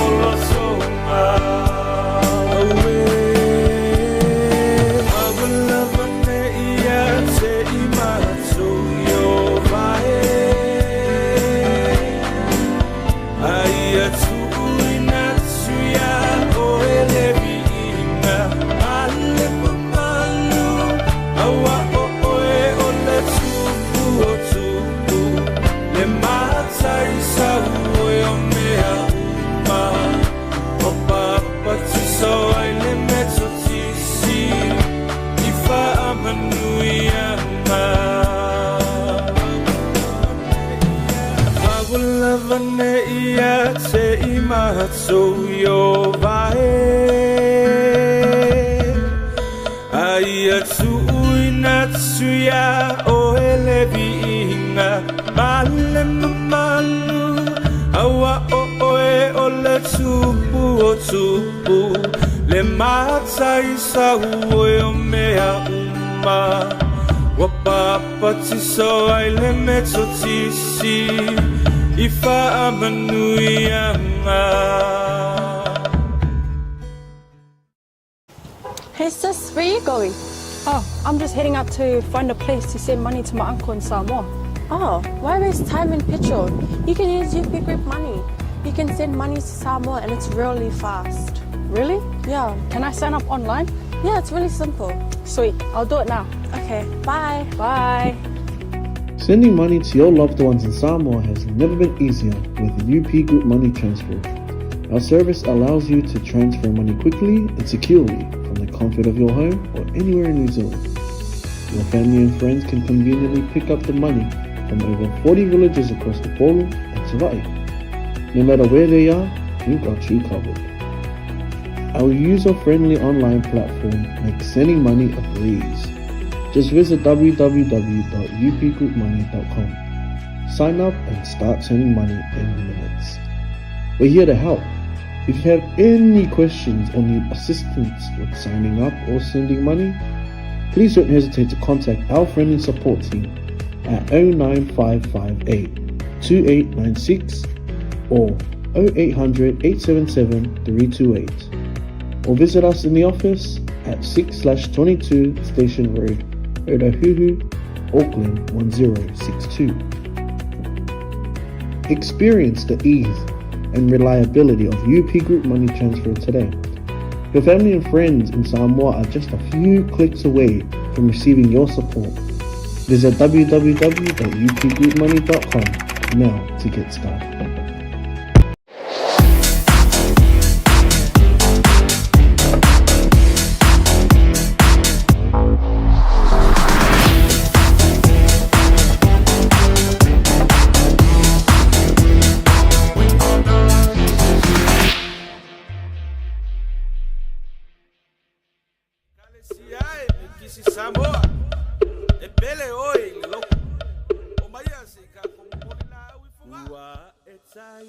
Aia tu'uinatsuya o ele vi'inga Male mamalu Awa o oe o le tupu o tupu Le matai sahu oe o mea uma Wapapa tiso ai le meto tisi Ifa amanuianga Hey sis, where are you going? Oh, I'm just heading out to find a place to send money to my uncle in Samoa. Oh, why waste time and petrol? You can use UP Group Money. You can send money to Samoa and it's really fast. Really? Yeah. Can I sign up online? Yeah, it's really simple. Sweet, I'll do it now. Okay, bye. Bye. Sending money to your loved ones in Samoa has never been easier with the UP Group Money Transfer. Our service allows you to transfer money quickly and securely from the comfort of your home or anywhere in New Zealand. Your family and friends can conveniently pick up the money from over 40 villages across the Polo and 𝚟𝚒𝚍𝚍. No matter where they are, we've got you covered. Our user-friendly online platform makes sending money a breeze. Just visit www.upgroupmoney.com. Sign up and start sending money in minutes. We're here to help. If you have any questions or need assistance with signing up or sending money, please don't hesitate to contact our friendly support team at 09558-2896 or 0800-877-328 or visit us in the office at 6/22 Station Road, Ōtahuhu, Auckland 1062. Experience the ease and reliability of UP Group Money Transfer today. Your family and friends in Samoa are just a few clicks away from receiving your support. Visit www.upgroupmoney.com now to get started. Samoa, e pele oi le loko. O mai a se ka komo na ui fuwa. Ua e tai